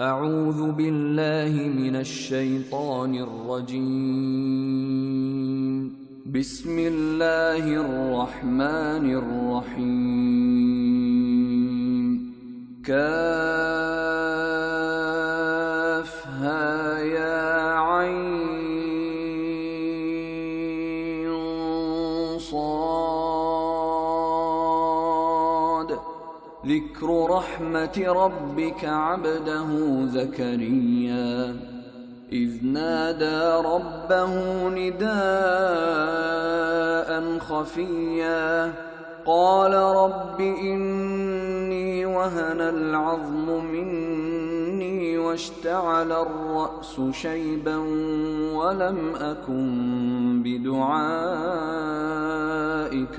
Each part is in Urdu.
اعوذ باللہ من الشیطان الرجیم بسم اللہ الرحمن الرحیم کافہا یا عین صاد ذکر رحمت ربک عبده زکریا اذ نادى ربه نداء خفيا قال رب إني وهن العظم مني واشتعل الرأس شيبا ولم أكن بدعائك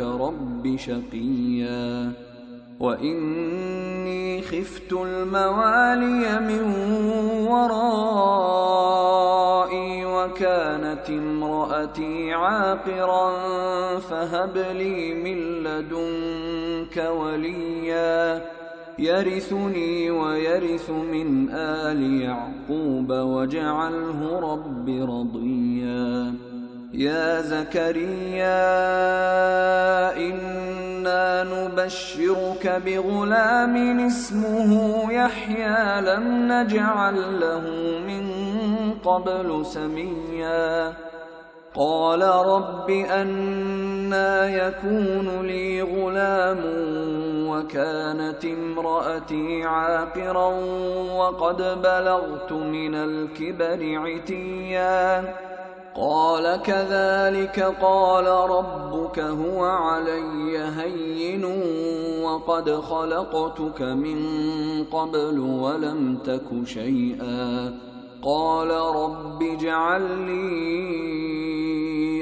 رب شقيا وإني خفت الموالي من ورائي وكانت امرأتي عاقرا فهب لي من لدنك وليا يرثني ويرث من آل يعقوب واجعله رب رضيا يا زكريا إنا نبشرك بغلام اسمه يحيى لم نجعل له من قبل سميا قال رب أنى يكون لي غلام وكانت امرأتي عاقرا وقد بلغت من الكبر عتيا قال كذلك قال ربك هو علي هين وقد خلقتك من قبل ولم تك شيئا قال رب اجعل لي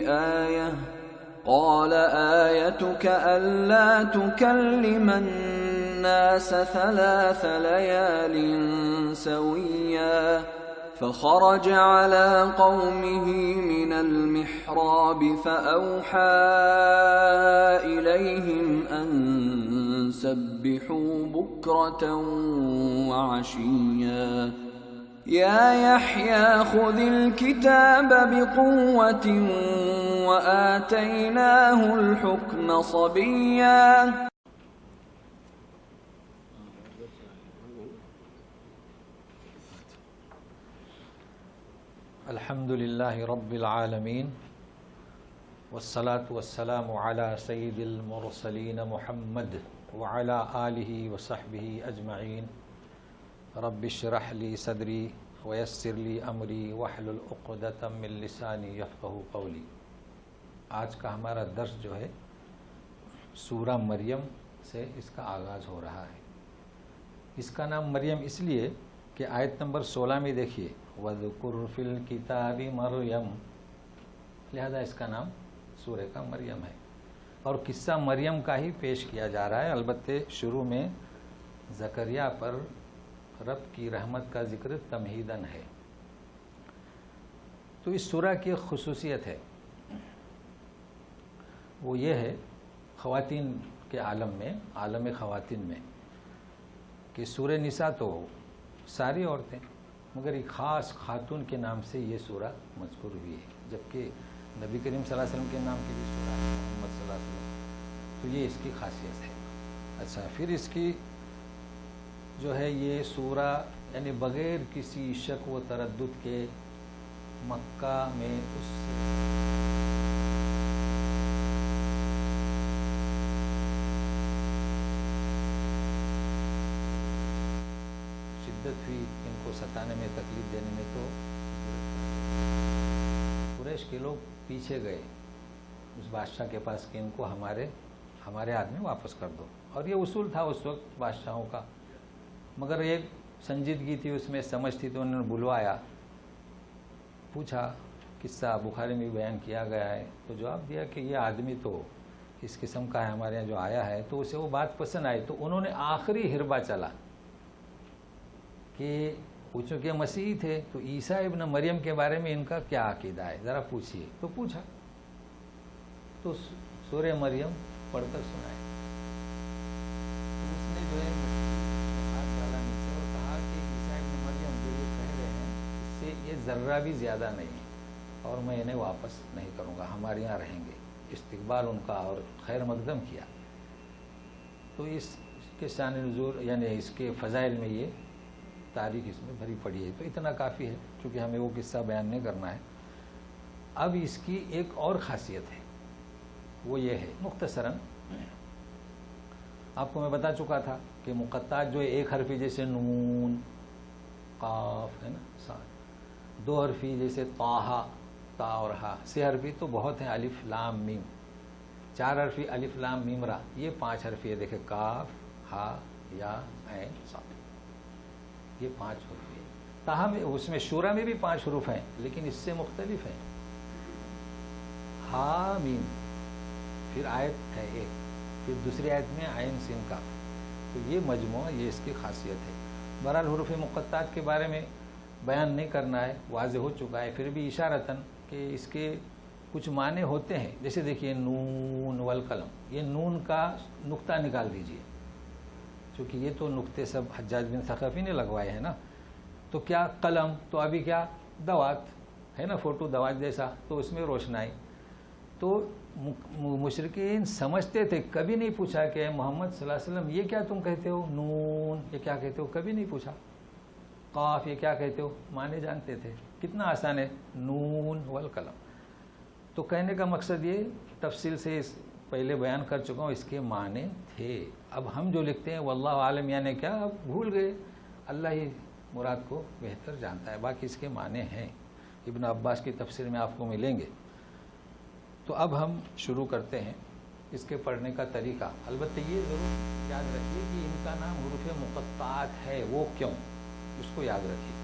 آية قال آيتك ألا تكلم الناس 3 ليال سويا فخرج على قومه من المحراب فأوحى إليهم أن سبحوا بكرة وعشيا يا يحيى خذ الكتاب بقوة وآتيناه الحكم صبيا الحمد للہ رب العالمین والصلاة والسلام علی سید المرسلین محمد وعلی آلہ وصحبہ اجمعین رب اشرح لی صدری ویسر لی امری واحلل عقدۃ من لسانی یفقہوا قولی۔ آج کا ہمارا درس جو ہے سورہ مریم سے اس کا آغاز ہو رہا ہے۔ اس کا نام مریم اس لیے کہ آیت نمبر 16 میں دیکھیے وَذْكُرْ فِي الْكِتَابِ مریم، لہذا اس کا نام سورہ کا مریم ہے، اور قصہ مریم کا ہی پیش کیا جا رہا ہے۔ البتہ شروع میں زکریا پر رب کی رحمت کا ذکر تمہیداً ہے۔ تو اس سورہ کی ایک خصوصیت ہے، وہ یہ ہے خواتین کے عالم میں، عالم خواتین میں، کہ سورہ نساء تو ساری عورتیں، مگر ایک خاص خاتون کے نام سے یہ سورہ مذکور ہوئی ہے، جبکہ نبی کریم صلی اللہ علیہ وسلم کے نام کی بھی سورہ ہے، محمد صلی اللہ علیہ وسلم۔ تو یہ اس کی خاصیت ہے۔ اچھا، پھر اس کی جو ہے یہ سورہ یعنی بغیر کسی شک و تردد کے مکہ میں اس شدت ہوئی ان کو ستانے میں، تکلیف دینے میں، تو قریش کے لوگ پیچھے گئے اس بادشاہ کے پاس کہ ان کو ہمارے آدمی واپس کر دو، اور یہ اصول تھا اس وقت بادشاہوں کا، مگر ایک سنجیدگی تھی اس میں، سمجھ تھی، تو انہوں نے بلوایا، پوچھا، قصہ بخاری میں بیان کیا گیا ہے، تو جواب دیا کہ یہ آدمی تو اس قسم کا ہے ہمارے یہاں جو آیا ہے، تو اسے وہ بات پسند آئی، تو انہوں نے آخری حربہ چلا کہ پوچھو کہ مسیح تھے تو عیسیٰ ابن مریم کے بارے میں ان کا کیا عقیدہ ہے، ذرا پوچھئے۔ تو پوچھا تو سورہ مریم پڑھ کر سنائے، تو اس نے جو ہے ہاتھ ڈالا نیچے اور کہا کہ عیسیٰ ابن مریم یہ ذرہ بھی زیادہ نہیں ہے اور میں انہیں واپس نہیں کروں گا، ہمارے یہاں رہیں گے۔ استقبال ان کا اور خیر مقدم کیا۔ تو اس کے شان نزول یعنی اس کے فضائل میں یہ تاریخ اس میں بھری پڑی ہے۔ تو اتنا کافی ہے، چونکہ ہمیں وہ قصہ بیان نہیں کرنا ہے۔ اب اس کی ایک اور خاصیت ہے، وہ یہ ہے مختصراً آپ کو میں بتا چکا تھا کہ مقطعات جو ایک حرفی جیسے نون قاف ہے نا، دو حرفی جیسے طٰ تا اور ہا، سے حرفی تو بہت ہیں، الف لام میم، چار حرفی الف لام میم را، یہ پانچ حرفی ہے، دیکھیں کاف ہا یا عین صاد، یہ پانچ حرفی ہے۔ تاہم اس میں شورا میں بھی پانچ حروف ہیں لیکن اس سے مختلف ہیں۔ ہا میم، پھر آیت ہے ایک، پھر دوسری آیت میں عین سین کاف، تو یہ مجموعہ یہ اس کی خاصیت ہے۔ بہرحال حروف مقطعات کے بارے میں بیان نہیں کرنا ہے، واضح ہو چکا ہے، پھر بھی اشارتاً کہ اس کے کچھ معنی ہوتے ہیں۔ جیسے دیکھیے نون والقلم، یہ نون کا نقطہ نکال دیجئے، چونکہ یہ تو نقطے سب حجاج بن ثقفی نے لگوائے ہیں نا، تو کیا قلم، تو ابھی کیا دوات ہے نا، فوٹو دوات جیسا، تو اس میں روشنائی۔ تو مشرکین سمجھتے تھے، کبھی نہیں پوچھا کہ اے محمد صلی اللہ علیہ وسلم یہ کیا تم کہتے ہو، نون یہ کیا کہتے ہو، کبھی نہیں پوچھا۔ قاف یہ کیا کہتے ہو، معنی جانتے تھے، کتنا آسان ہے، نون والقلم۔ تو کہنے کا مقصد یہ تفصیل سے پہلے بیان کر چکا ہوں، اس کے معنی تھے۔ اب ہم جو لکھتے ہیں واللہ عالم یعنی کیا، اب بھول گئے، اللہ ہی مراد کو بہتر جانتا ہے، باقی اس کے معنی ہیں، ابن عباس کی تفسیر میں آپ کو ملیں گے۔ تو اب ہم شروع کرتے ہیں اس کے پڑھنے کا طریقہ۔ البتہ یہ ضرور یاد رکھیے کہ ان کا نام حروف مقطعات ہے، وہ کیوں، اس کو یاد رکھیے۔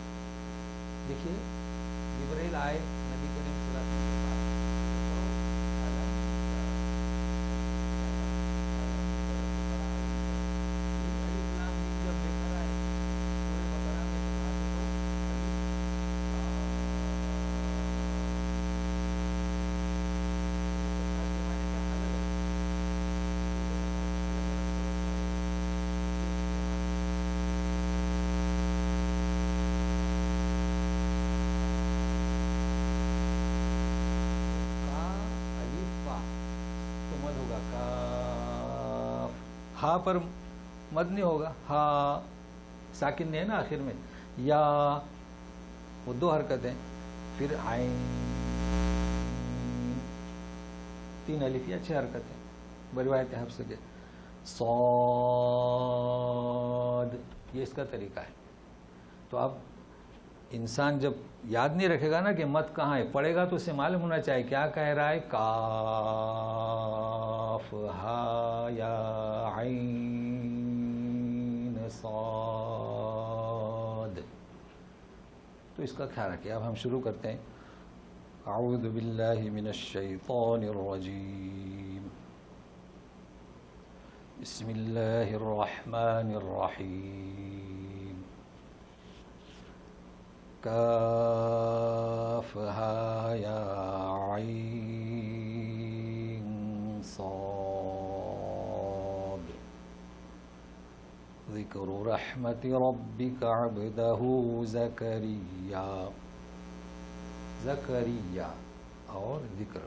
دیکھیے جبرائیل آئے نبی کریم صلی اللہ علیہ وسلم کے پاس، ہا پر مد نہیں ہوگا، ہا ساکن نہیں ہے نا آخر میں، یا وہ دو حرکتیں، پھر عین، تین الف یا چھ حرکتیں بروایت حفص کے، صاد، یہ اس کا طریقہ ہے۔ تو اب انسان جب یاد نہیں رکھے گا نا کہ مد کہاں ہے، پڑھے گا تو اسے معلوم ہونا چاہیے کیا کہہ رہا ہے، کاف ہا یا عین صاد، تو اس کا خیال رکھیں۔ اب ہم شروع کرتے ہیں۔ اعوذ باللہ من الشیطان الرجیم، بسم اللہ الرحمن الرحیم، کاف ہا یا عین صاد، ذکر رحمت ربک عبدہ زکریا، زکریا اور ذکر،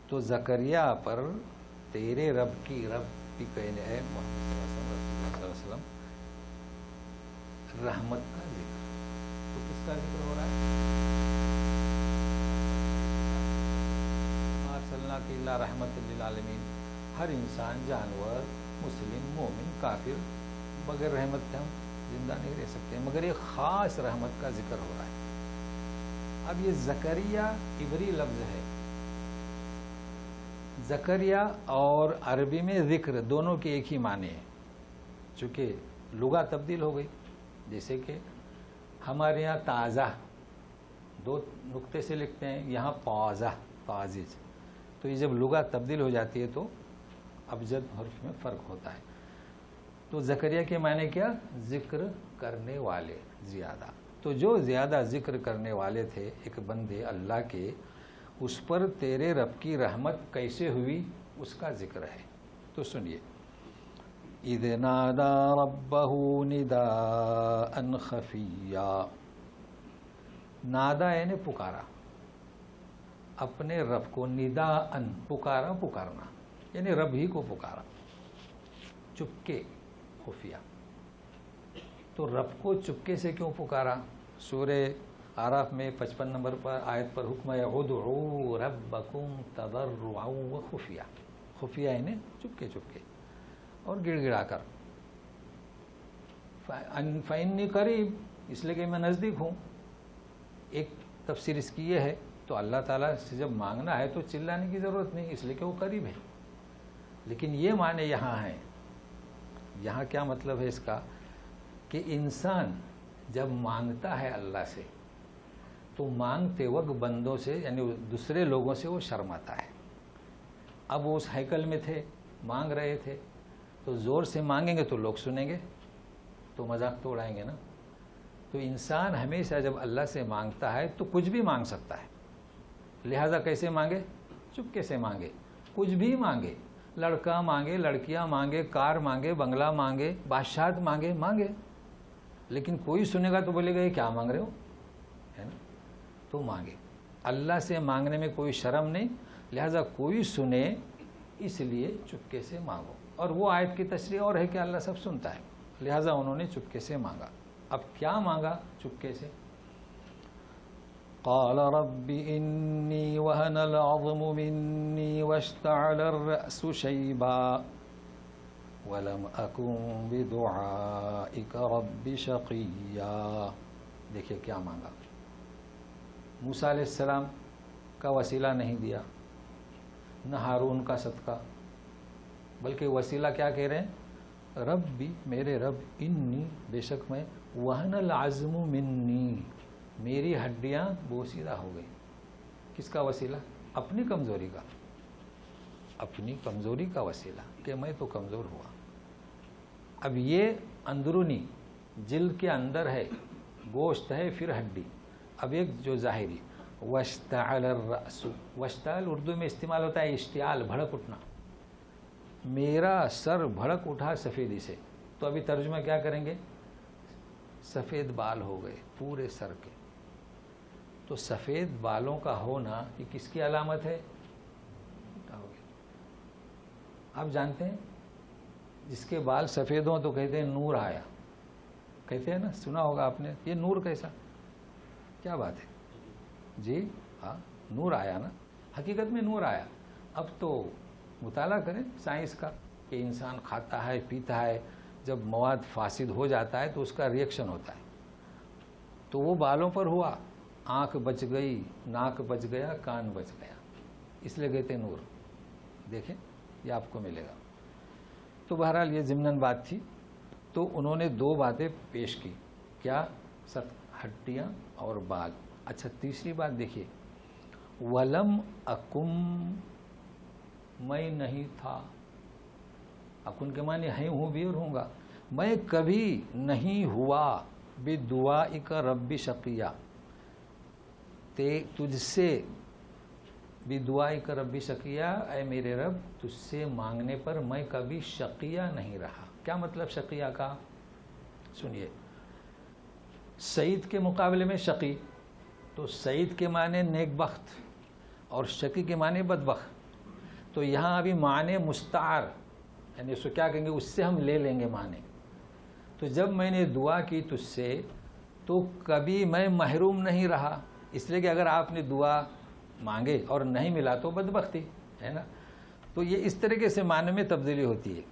تو زکریا پر تیرے رب کی، رب بھی کہنے ہے محمد صلی اللہ علیہ وسلم، رحمت کا ذکر، تو کس کا ذکر ہو رہا ہے، ارسلناک الا رحمت للعالمین، ہر انسان، جانور، مسلم، مومن، کافر، بغیر رحمت کے ہم زندہ نہیں رہ سکتے، مگر ایک خاص رحمت کا ذکر ہو رہا ہے۔ اب یہ زکریا عبری لفظ ہے، زکریا اور عربی میں ذکر دونوں کے ایک ہی معنی ہے، چونکہ لغت تبدیل ہو گئی۔ جیسے کہ ہمارے یہاں تازہ دو نقطے سے لکھتے ہیں، یہاں پازہ تازج، تو یہ جب لغت تبدیل ہو جاتی ہے تو ابجد حرف میں فرق ہوتا ہے۔ تو زکریا کے معنی کیا، ذکر کرنے والے، زیادہ، تو جو زیادہ ذکر کرنے والے تھے ایک بندے اللہ کے، اس پر تیرے رب کی رحمت کیسے ہوئی اس کا ذکر ہے۔ تو سنیے، اذ نادى ربه نداء خفيا، نادا یعنی پکارا، اپنے رب کو، نداءن پکارا، پکارنا یعنی رب ہی کو پکارا، چپکے، خفیہ۔ تو رب کو چپکے سے کیوں پکارا؟ سورہ اعراف میں 55 نمبر پر آیت پر حکم ہے ادعوا ربکم تضرعا وخفیہ، خفیہ یعنی چپکے چپکے اور گڑ گڑا کر۔ فإنی قریب، اس لیے کہ میں نزدیک ہوں۔ ایک تفسیر اس کی یہ ہے، تو اللہ تعالیٰ سے جب مانگنا ہے تو چلانے کی ضرورت نہیں، اس لیے کہ وہ قریب ہے۔ لیکن یہ معنی یہاں ہے، یہاں کیا مطلب ہے اس کا، کہ انسان جب مانگتا ہے اللہ سے تو مانگتے وقت بندوں سے یعنی دوسرے لوگوں سے وہ شرماتا ہے۔ اب وہ اس ہیکل میں تھے، مانگ رہے تھے، تو زور سے مانگیں گے تو لوگ سنیں گے تو مذاق تو اڑائیں گے نا۔ تو انسان ہمیشہ جب اللہ سے مانگتا ہے تو کچھ بھی مانگ سکتا ہے، لہذا کیسے مانگے؟ چپکے سے مانگے، کچھ بھی مانگے، لڑکا مانگے، لڑکیاں مانگے، کار مانگے، بنگلہ مانگے، بادشاہت مانگے، مانگے، لیکن کوئی سنے گا تو بولے گا یہ کیا مانگ رہے ہو، ہے نا؟ تو مانگے۔ اللہ سے مانگنے میں کوئی شرم نہیں، لہذا کوئی سنے اس لیے چپکے سے مانگو۔ اور وہ آیت کی تشریح اور ہے کہ اللہ سب سنتا ہے، لہذا انہوں نے چپکے سے مانگا۔ اب کیا مانگا چپکے سے؟ قال رب انی وہن العظم منی واشتعل الرأس شیبا ولم اکن بدعائک رب شقیا۔ دیکھیے کیا مانگا، موسیٰ علیہ السلام کا وسیلہ نہیں دیا، نہ ہارون کا صدقہ، بلکہ وسیلہ کیا کہہ رہے ہیں؟ ربی، میرے رب، انی، بے شک میں، وہن العظم منی، میری ہڈیاں بوسیدہ ہو گئی۔ کس کا وسیلہ؟ اپنی کمزوری کا، اپنی کمزوری کا وسیلہ کہ میں تو کمزور ہوا۔ اب یہ اندرونی جلد کے اندر ہے، گوشت ہے، پھر ہڈی۔ اب ایک جو ظاہری واشتعل الرأس، واشتعل اردو میں استعمال ہوتا ہے اشتعال، بھڑک اٹھنا، میرا سر بھڑک اٹھا سفیدی سے۔ تو ابھی ترجمہ کیا کریں گے؟ سفید بال ہو گئے پورے سر کے۔ تو سفید بالوں کا ہونا یہ کس کی علامت ہے؟ آپ جانتے ہیں جس کے بال سفید ہوں تو کہتے ہیں نور آیا، کہتے ہیں نا، سنا ہوگا آپ نے، یہ نور کیسا؟ کیا بات ہے جی؟ ہاں نور آیا نا، حقیقت میں نور آیا۔ اب تو مطالعہ کریں سائنس کا کہ انسان کھاتا ہے، پیتا ہے، جب مواد فاسد ہو جاتا ہے تو اس کا ریئیکشن ہوتا ہے، تو وہ بالوں پر ہوا، آنکھ بچ گئی، ناک بچ گیا، کان بچ گیا، اس لیے کہتے ہیں نور۔ دیکھیں یہ آپ کو ملے گا۔ تو بہرحال یہ ضمناً بات تھی۔ تو انہوں نے دو باتیں پیش کی، کیا؟ ہڈیاں اور بال۔ اچھا تیسری بات دیکھیے، ولم اکم، میں نہیں تھا، اکن کے معنی ہے ہوں بھی اور ہوں گا، میں کبھی نہیں ہوا، بدعائک رب شقیہ، تجھ سے، بدعائک رب شقیہ، اے میرے رب تجھ سے مانگنے پر میں کبھی شقیہ نہیں رہا۔ کیا مطلب شقیہ کا؟ سنیے، سعید کے مقابلے میں شقی، تو سعید کے معنی نیک بخت اور شقی کے معنی بدبخت۔ تو یہاں ابھی معنی مستعار، یعنی اس کو کیا کہیں گے، اس سے ہم لے لیں گے معنی۔ تو جب میں نے دعا کی تجھ سے تو کبھی میں محروم نہیں رہا، اس لیے کہ اگر آپ نے دعا مانگے اور نہیں ملا تو بدبختی ہے نا۔ تو یہ اس طریقے سے معنی میں تبدیلی ہوتی ہے،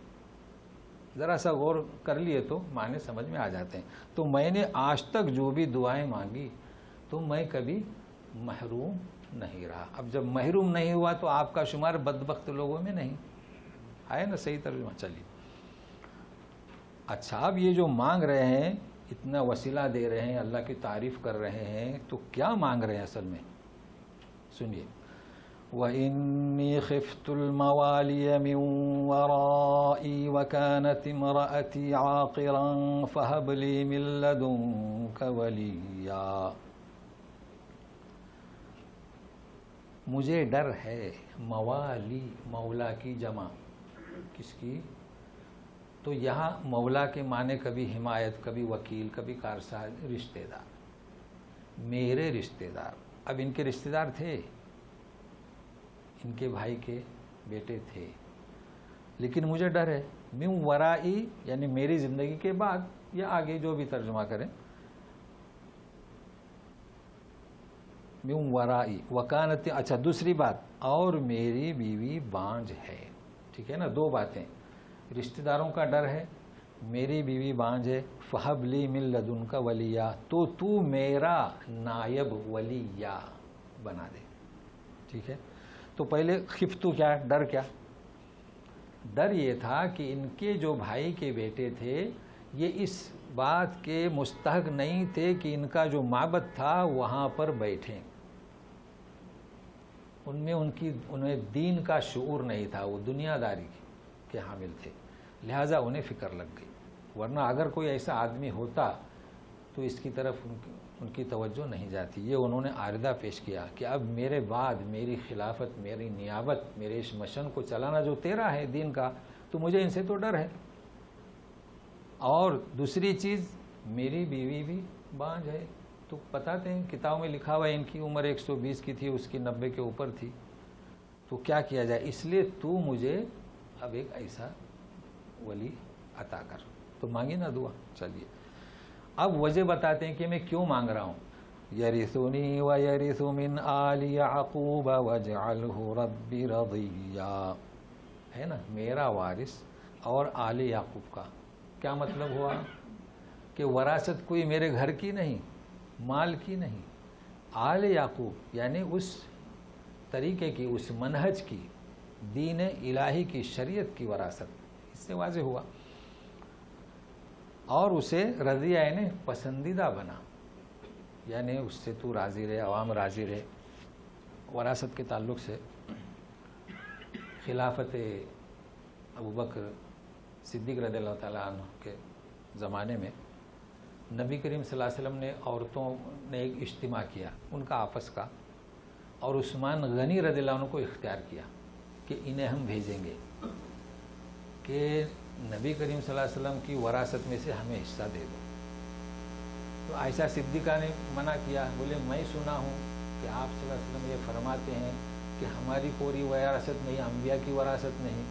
ذرا سا غور کر لیے تو معنی سمجھ میں آ جاتے ہیں۔ تو میں نے آج تک جو بھی دعائیں مانگی تو میں کبھی محروم نہیں رہا۔ اب جب محروم نہیں ہوا تو آپ کا شمار بدبخت لوگوں میں نہیں آئے نا، صحیح ترجمہ۔ چلیے اچھا، اب یہ جو مانگ رہے ہیں، اتنا وسیلہ دے رہے ہیں، اللہ کی تعریف کر رہے ہیں، تو کیا مانگ رہے ہیں اصل میں؟ سنیے، وَإِنِّي خِفْتُ الْمَوَالِيَ مِنْ وَرَائِي وَكَانَتِ امْرَأَتِي عَاقِرًا فَهَبْ لِي مِنْ لَدُنْكَ وَلِيًّا۔ مجھے ڈر ہے، موالی، مولا کی جمع، کس کی؟ تو یہاں مولا کے معنی کبھی حمایت، کبھی وکیل، کبھی کارساز، رشتہ دار۔ میرے رشتے دار. اب ان کے رشتے دار تھے, ان کے بھائی کے بیٹے تھے, لیکن مجھے ڈر ہے من ورائی یعنی میری زندگی کے بعد, یا آگے جو بھی ترجمہ کریں, من ورائی وکانت. اچھا دوسری بات, اور میری بیوی بانجھ ہے. ٹھیک ہے نا, دو باتیں, رشتہ داروں کا ڈر ہے, میری بیوی بانجھ ہے. فہب لی من لدنک ولیا, تو میرا نائب ولیہ بنا دے. ٹھیک ہے, تو پہلے خفتو کیا, ڈر کیا, ڈر یہ تھا کہ ان کے جو بھائی کے بیٹے تھے یہ اس بات کے مستحق نہیں تھے کہ ان کا جو معبد تھا وہاں پر بیٹھیں. ان میں انہیں دین کا شعور نہیں تھا, وہ دنیا داری کے حامل تھے, لہٰذا انہیں فکر لگ گئی. ورنہ اگر کوئی ایسا آدمی ہوتا تو اس کی طرف ان کی توجہ نہیں جاتی. یہ انہوں نے عارضہ پیش کیا کہ اب میرے بعد میری خلافت, میری نیابت, میرے اس مشن کو چلانا جو تیرا ہے دین کا, تو مجھے ان سے تو ڈر ہے. اور دوسری چیز, میری بیوی بھی بانجھ ہے. تو بتاتے ہیں کتابوں میں لکھا ہوا ہے ان کی عمر 120 کی تھی, اس کی 90 کے اوپر تھی. تو کیا کیا جائے, اس لیے تو مجھے اب ایک ایسا ولی عطا کر. تو مانگی نا دعا. چلیے اب وجہ بتاتے ہیں کہ میں کیوں مانگ رہا ہوں. یرثنی ویرث من آل یعقوب واجعلہ رب رضیا, ہے نا, میرا وارث اور آل یعقوب کا. کیا مطلب ہوا کہ وراثت کوئی میرے گھر کی نہیں, مال کی نہیں, آل یعقوب یعنی اس طریقے کی, اس منہج کی, دین الہی کی, شریعت کی وراثت. اس سے واضح ہوا. اور اسے رضیہ یعنی پسندیدہ بنا, یعنی اس سے تو راضی رہے, عوام راضی رہے. وراثت کے تعلق سے خلافت ابوبکر صدیق رضی اللہ تعالیٰ عنہ کے زمانے میں نبی کریم صلی اللہ علیہ وسلم نے عورتوں نے ایک اجتماع کیا ان کا آپس کا, اور عثمان غنی رضی اللہ عنہ کو اختیار کیا کہ انہیں ہم بھیجیں گے کہ نبی کریم صلی اللہ علیہ وسلم کی وراثت میں سے ہمیں حصہ دے دو. تو عائشہ صدیقہ نے منع کیا, بولے میں سنا ہوں کہ آپ صلی اللہ علیہ وسلم یہ فرماتے ہیں کہ ہماری کوئی وراثت نہیں, انبیاء کی وراثت نہیں,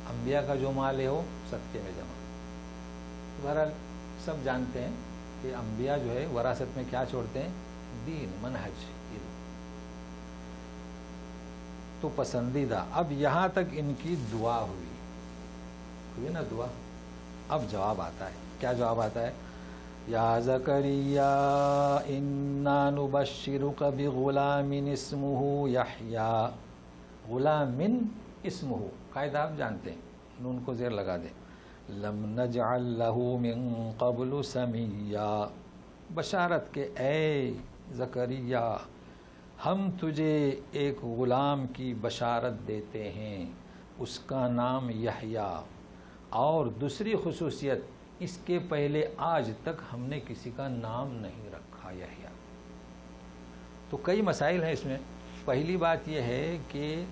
انبیاء کا جو مال ہے وہ صدقے میں جمع. بہرحال سب جانتے ہیں کہ انبیاء جو ہے وراثت میں کیا چھوڑتے ہیں, دین, منہج, علم. تو پسندیدہ. اب یہاں تک ان کی دعا ہوئی نا دعا. اب جواب آتا ہے. کیا جواب آتا ہے؟ یا زکریا انا نبشرک بغلام اسمہ یحییٰ. غلام اسمہ, قاعدہ آپ جانتے ہیں, نون کو زیر لگا دیں. لم نجعل له من قبل سمیا. بشارت کے اے زکریا ہم تجھے ایک غلام کی بشارت دیتے ہیں, اس کا نام یحییٰ. اور دوسری خصوصیت, اس کے پہلے آج تک ہم نے کسی کا نام نہیں رکھا یحییٰ. تو کئی مسائل ہیں اس میں. پہلی بات یہ ہے کہ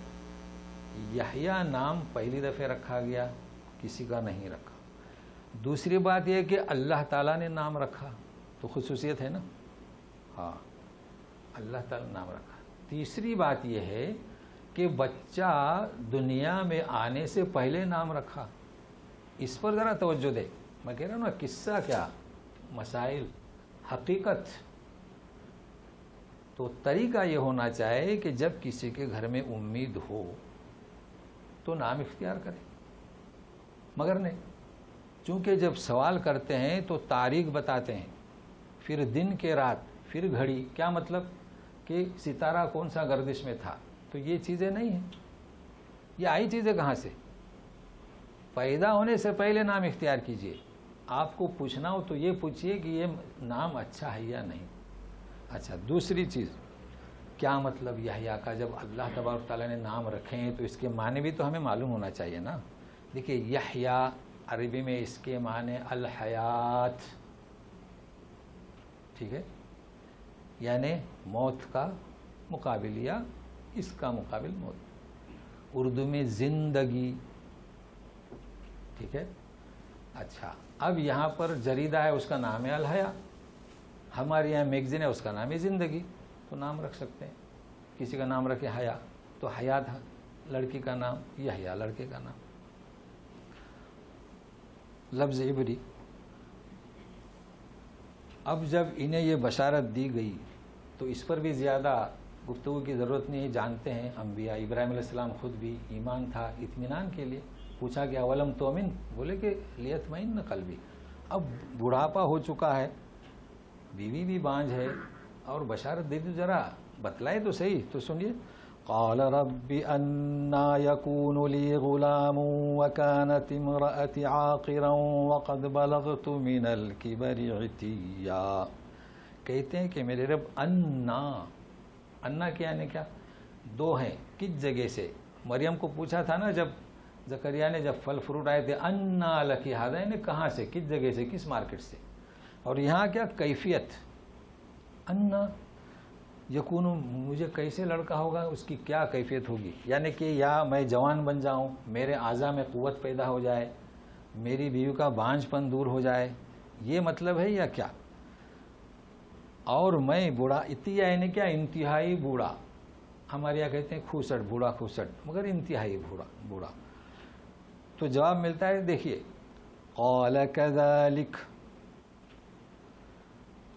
یحییٰ نام پہلی دفعہ رکھا گیا, کسی کا نہیں رکھا. دوسری بات یہ کہ اللہ تعالیٰ نے نام رکھا, تو خصوصیت ہے نا, ہاں اللہ تعالیٰ نے نام رکھا. تیسری بات یہ ہے کہ بچہ دنیا میں آنے سے پہلے نام رکھا. اس پر ذرا توجہ دے. میں کہہ رہا ہوں نا, قصہ کیا, مسائل, حقیقت. تو طریقہ یہ ہونا چاہیے کہ جب کسی کے گھر میں امید ہو تو نام اختیار کرے, مگر نہیں. چونکہ جب سوال کرتے ہیں تو تاریخ بتاتے ہیں, پھر دن کے رات, پھر گھڑی. کیا مطلب کہ ستارہ کون سا گردش میں تھا. تو یہ چیزیں نہیں ہیں. یہ آئی چیزیں کہاں سے؟ پیدا ہونے سے پہلے نام اختیار کیجئے. آپ کو پوچھنا ہو تو یہ پوچھئے کہ یہ نام اچھا ہے یا نہیں. اچھا, دوسری چیز, کیا مطلب یحییٰ کا؟ جب اللہ تبارک تعالیٰ نے نام رکھے ہیں تو اس کے معنی بھی تو ہمیں معلوم ہونا چاہیے نا. دیکھیے یحییٰ عربی میں اس کے معنی الحیات, ٹھیک ہے, یعنی موت کا مقابل یا اس کا مقابل موت. اردو میں زندگی, ٹھیک ہے. اچھا, اب یہاں پر جریدہ ہے, اس کا نام ہے الحیا. ہمارے یہاں میگزین ہے، اس کا نام ہے زندگی، تو نام رکھ سکتے ہیں. کسی کا نام رکھے حیا، تو حیات لڑکی کا نام، یحییٰ لڑکے کا نام. لفظ عبری. اب جب انہیں یہ بشارت دی گئی تو اس پر بھی زیادہ گفتگو کی ضرورت نہیں. جانتے ہیں انبیاء، ابراہیم علیہ السلام خود بھی ایمان تھا اطمینان کے لیے. پوچھا کہ اولم تؤمن، بولے کہ لیطمئن قلبی. اب بڑھاپا ہو چکا ہے، بیوی بھی بانجھ ہے، اور بشارت دے دو، ذرا بتلائے تو صحیح. تو سنیے، قال رب انا یکون لی غلام وکانت امرأتی عاقرا وقد بلغت من الکبر عتیا. کہتے ہیں کہ میرے رب انا کیا یعنی کیا؟ دو ہیں. کس جگہ سے؟ مریم کو پوچھا تھا نا جب زکریا نے، جب پھل فروٹ آئے تھے، انا لکی ھذا، یعنی کہاں سے، کس جگہ سے، کس مارکیٹ سے. اور یہاں کیا کیفیت، انا یکون، مجھے کیسے لڑکا ہوگا، اس کی کیا کیفیت ہوگی. یعنی کہ یا میں جوان بن جاؤں، میرے اعضاء میں قوت پیدا ہو جائے، میری بیوی کا بانجھ پن دور ہو جائے، یہ مطلب ہے یا کیا؟ اور میں بوڑھا، اتیا یعنی کیا، انتہائی بوڑھا. ہمارے یہاں کہتے ہیں کھوسٹ، بوڑھا کھوسٹ، مگر انتہائی بوڑھا. تو جواب ملتا ہے، دیکھیے، قال كذلك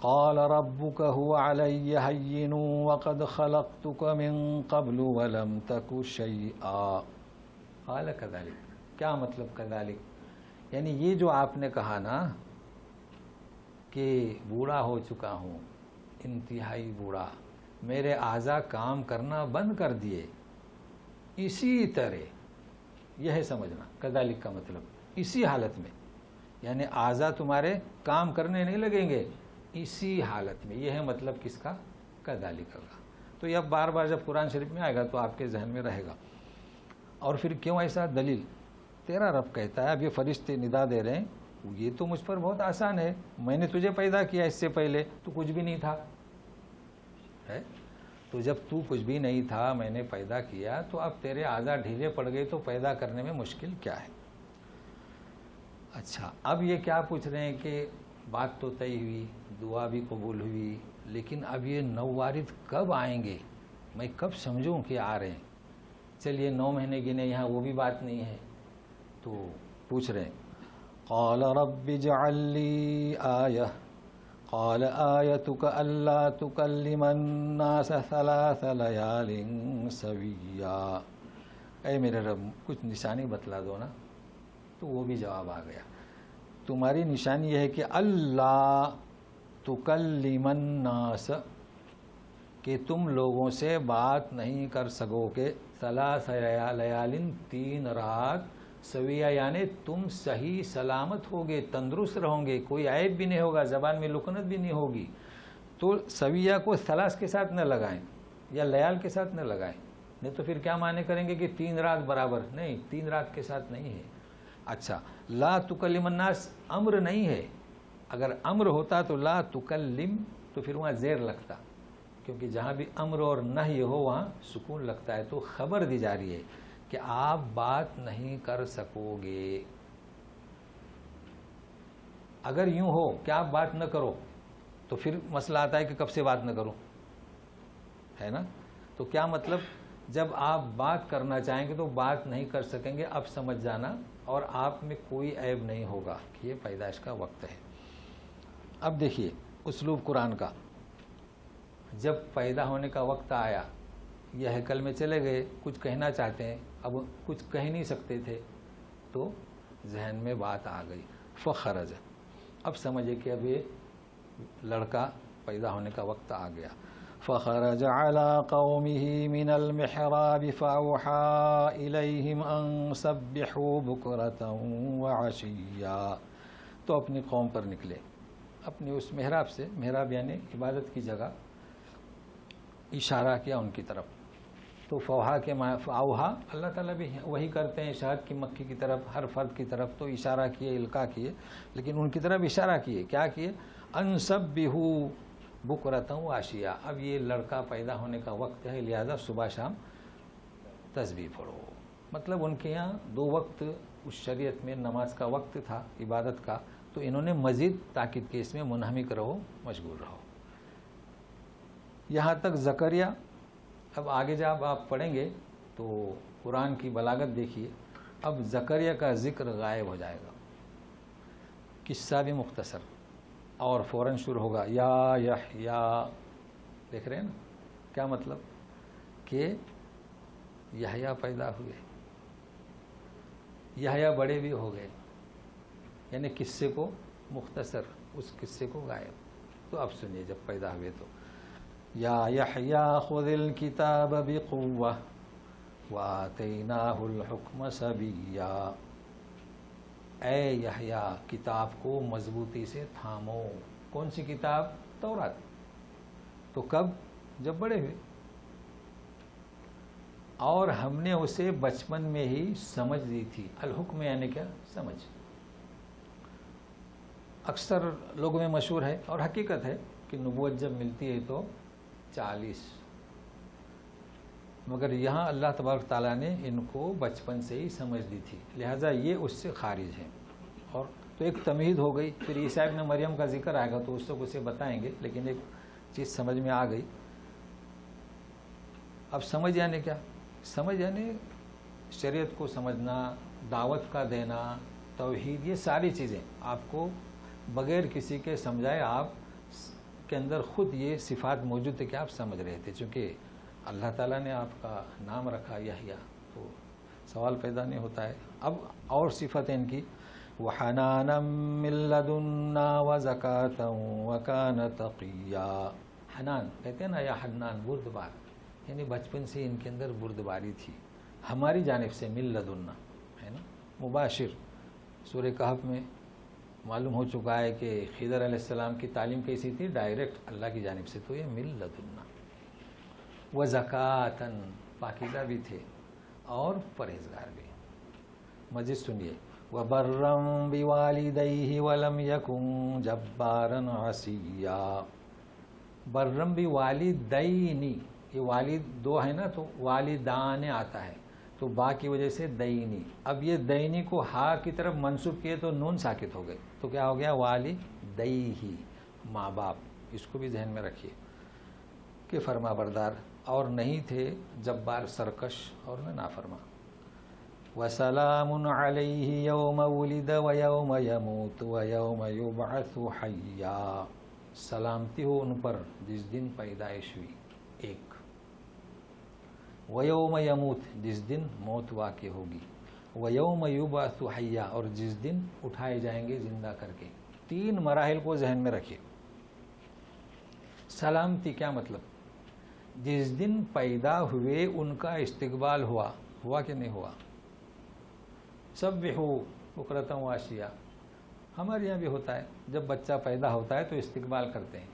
قال ربك هو علي هين وقد خلقتك من قبل ولم تك شيئا. قال كذلك، کیا مطلب كذلك؟ یعنی یہ جو آپ نے کہا نا کہ بوڑھا ہو چکا ہوں، انتہائی بوڑھا، میرے اعضاء کام کرنا بند کر دیے، اسی طرح، یہ ہے سمجھنا. كذلك کا مطلب اسی حالت میں، یعنی اعضاء تمہارے کام کرنے نہیں لگیں گے اسی حالت میں. یہ ہے مطلب کس کا؟ كذلك کا. تو یہ اب بار بار جب قرآن شریف میں آئے گا تو آپ کے ذہن میں رہے گا. اور پھر کیوں ایسا؟ دلیل، تیرا رب کہتا ہے، اب یہ فرشتے ندا دے رہے ہیں، یہ تو مجھ پر بہت آسان ہے، میں نے تجھے پیدا کیا، اس سے پہلے تو کچھ بھی نہیں تھا، ہے؟ تو جب تو کچھ بھی نہیں تھا، میں نے پیدا کیا، تو اب تیرے اعضاء ڈھیلے پڑ گئے تو پیدا کرنے میں مشکل کیا ہے؟ اچھا، اب یہ کیا پوچھ رہے ہیں کہ بات تو طے ہوئی، دعا بھی قبول ہوئی، لیکن اب یہ نووارد کب آئیں گے، میں کب سمجھوں کہ آ رہے ہیں؟ چلیے 9 مہینے گنے، یہاں وہ بھی بات نہیں ہے. تو پوچھ رہے ہیں، قال رب اجعل لی آیہ قال آیتک الا تکلم الناس 3 لیال سویا. اے میرے رب کچھ نشانی بتلا دو نا. تو وہ بھی جواب آ گیا، تمہاری نشانی یہ ہے کہ اللہ تکلم الناس، کہ تم لوگوں سے بات نہیں کر سکو گے، 3 لیال 3 رات، سویہ یعنی تم صحیح سلامت ہوگے، تندرست رہوں گے، کوئی عیب بھی نہیں ہوگا، زبان میں لکنت بھی نہیں ہوگی. تو سویہ کو 3 کے ساتھ نہ لگائیں یا لیال کے ساتھ نہ لگائیں، نہیں تو پھر کیا معنی کریں گے کہ 3 رات برابر، نہیں، 3 رات کے ساتھ نہیں ہے. اچھا، لا تکلم الناس امر نہیں ہے، اگر امر ہوتا تو لا تکلم تو پھر وہاں زیر لگتا، کیونکہ جہاں بھی امر اور نہی ہو وہاں سکون لگتا ہے. تو خبر دی جا رہی ہے کہ آپ بات نہیں کر سکو گے. اگر یوں ہو کہ آپ بات نہ کرو تو پھر مسئلہ آتا ہے کہ کب سے بات نہ کرو، ہے نا؟ تو کیا مطلب، جب آپ بات کرنا چاہیں گے تو بات نہیں کر سکیں گے. اب سمجھ جانا، اور آپ میں کوئی عیب نہیں ہوگا کہ یہ پیدائش کا وقت ہے. اب دیکھیے اسلوب قرآن کا، جب پیدا ہونے کا وقت آیا، یہ ہیکل میں چلے گئے، کچھ کہنا چاہتے ہیں، اب کچھ کہہ نہیں سکتے تھے، تو ذہن میں بات آ گئی، فخرج. اب سمجھے کہ اب یہ لڑکا پیدا ہونے کا وقت آ گیا. فخرج على قومه من المحراب فأوحى إليهم أن سبحوا بكرة وعشيا. تو اپنی قوم پر نکلے، اپنی اس محراب سے، محراب یعنی عبادت کی جگہ، اشارہ کیا ان کی طرف. تو فوحا کے فاوحا، اللہ تعالیٰ بھی وہی کرتے ہیں شہد کی مکھی کی طرف، ہر فرد کی طرف. تو اشارہ کیے، القاء کیے، لیکن ان کی طرف اشارہ کیے. کیا کیے؟ ان سبحوا بکرۃ وعشیا. اب یہ لڑکا پیدا ہونے کا وقت ہے، لہذا صبح شام تسبیح پڑھو. مطلب ان کے یہاں 2 وقت اس شریعت میں نماز کا وقت تھا، عبادت کا، تو انہوں نے مزید تاکید کی اس میں منہمک رہو، مشغول رہو. یہاں تک زکریہ. اب آگے جب آپ پڑھیں گے تو قرآن کی بلاغت دیکھیے. اب زکریہ کا ذکر غائب ہو جائے گا، قصہ بھی مختصر، اور فوراً شروع ہوگا یا یحییٰ. دیکھ رہے ہیں نا کیا مطلب کہ یحییٰ پیدا ہوئے، یحییٰ بڑے بھی ہو گئے، یعنی قصے کو مختصر، اس قصے کو غائب. تو اب سنیے جب پیدا ہوئے تو یا یحییٰ خذ الکتاب بقوہ وآتیناہ الحکم صبیّا. اے یحییٰ کتاب کو مضبوطی سے تھامو. کون سی کتاب؟ تورات. تو کب؟ جب بڑے ہوئے. اور ہم نے اسے بچپن میں ہی سمجھ دی تھی. الحکم یعنی کیا؟ سمجھ. اکثر لوگوں میں مشہور ہے اور حقیقت ہے کہ نبوت جب ملتی ہے تو 40، مگر یہاں اللہ تبارک تعالیٰ نے ان کو بچپن سے ہی سمجھ دی تھی، لہٰذا یہ اس سے خارج ہیں. اور تو ایک تمہید ہو گئی. پھر عیسیٰ ابن مریم کا ذکر آئے گا تو اس سے اسے بتائیں گے، لیکن ایک چیز سمجھ میں آ گئی. اب سمجھ یعنی کیا؟ سمجھ یعنی شریعت کو سمجھنا، دعوت کا دینا، توحید، یہ ساری چیزیں آپ کو بغیر کسی کے سمجھائے آپ کے اندر خود یہ صفات موجود ہے کہ آپ سمجھ رہے تھے. چونکہ اللہ تعالیٰ نے آپ کا نام رکھا یحییٰ تو سوال پیدا نہیں ہوتا ہے. اب اور صفت ان کی وَحَنَانًا مِّن لَّدُنَّا وَزَكَاةً وَكَانَ تَقِيًّا. حنان کہتے ہیں نا، یا حنان بردبار، یعنی بچپن سے ان کے اندر بردباری تھی ہماری جانب سے. مِن لَّدُنَّا ہے نا مباشر. سورہ کہف میں معلوم ہو چکا ہے کہ خضر علیہ السلام کی تعلیم کیسی تھی؟ ڈائریکٹ اللہ کی جانب سے. تو یہ مِن لَّدُنَّا. وَزَكَاةً پاکیزہ بھی تھے اور پرہیزگار بھی. مزید سنیے وَبَرًّا بِوَالِدَيْهِ وَلَمْ يَكُنْ جَبَّارًا عَصِيًّا. برم بھی والدینی، یہ والد دو ہے نا تو والدان آتا ہے تو با کی وجہ سے دینی. اب یہ دینی کو ہا کی طرف منسوب کیے تو نون ساکت ہو گئے تو کیا ہو گیا؟ والدیہ، ماں باپ. اس کو بھی ذہن میں رکھیے کہ فرما بردار اور نہیں تھے جبار، سرکش اور نہ نافرما. وَسَلَامٌ عَلَيْهِ يَوْمَ وُلِدَ وَيَوْمَ يَمُوتُ وَيَوْمَ يُبْعَثُ حَيًّا. سلامتی ہو ان پر جس دن پیدائش ہوئی ایک، وَيَوْمَ يَمُوتُ جس دن موت واقع ہوگی، وَيَوْمَ يُبْعَثُ حَيًّا اور جس دن اٹھائے جائیں گے زندہ کر کے. 3 مراحل کو ذہن میں رکھیے. سلامتی کیا مطلب؟ جس دن پیدا ہوئے ان کا استقبال ہوا کہ نہیں ہوا؟ سبحوا بکرۃ وعشیٰ. ہمارے یہاں بھی ہوتا ہے، جب بچہ پیدا ہوتا ہے تو استقبال کرتے ہیں،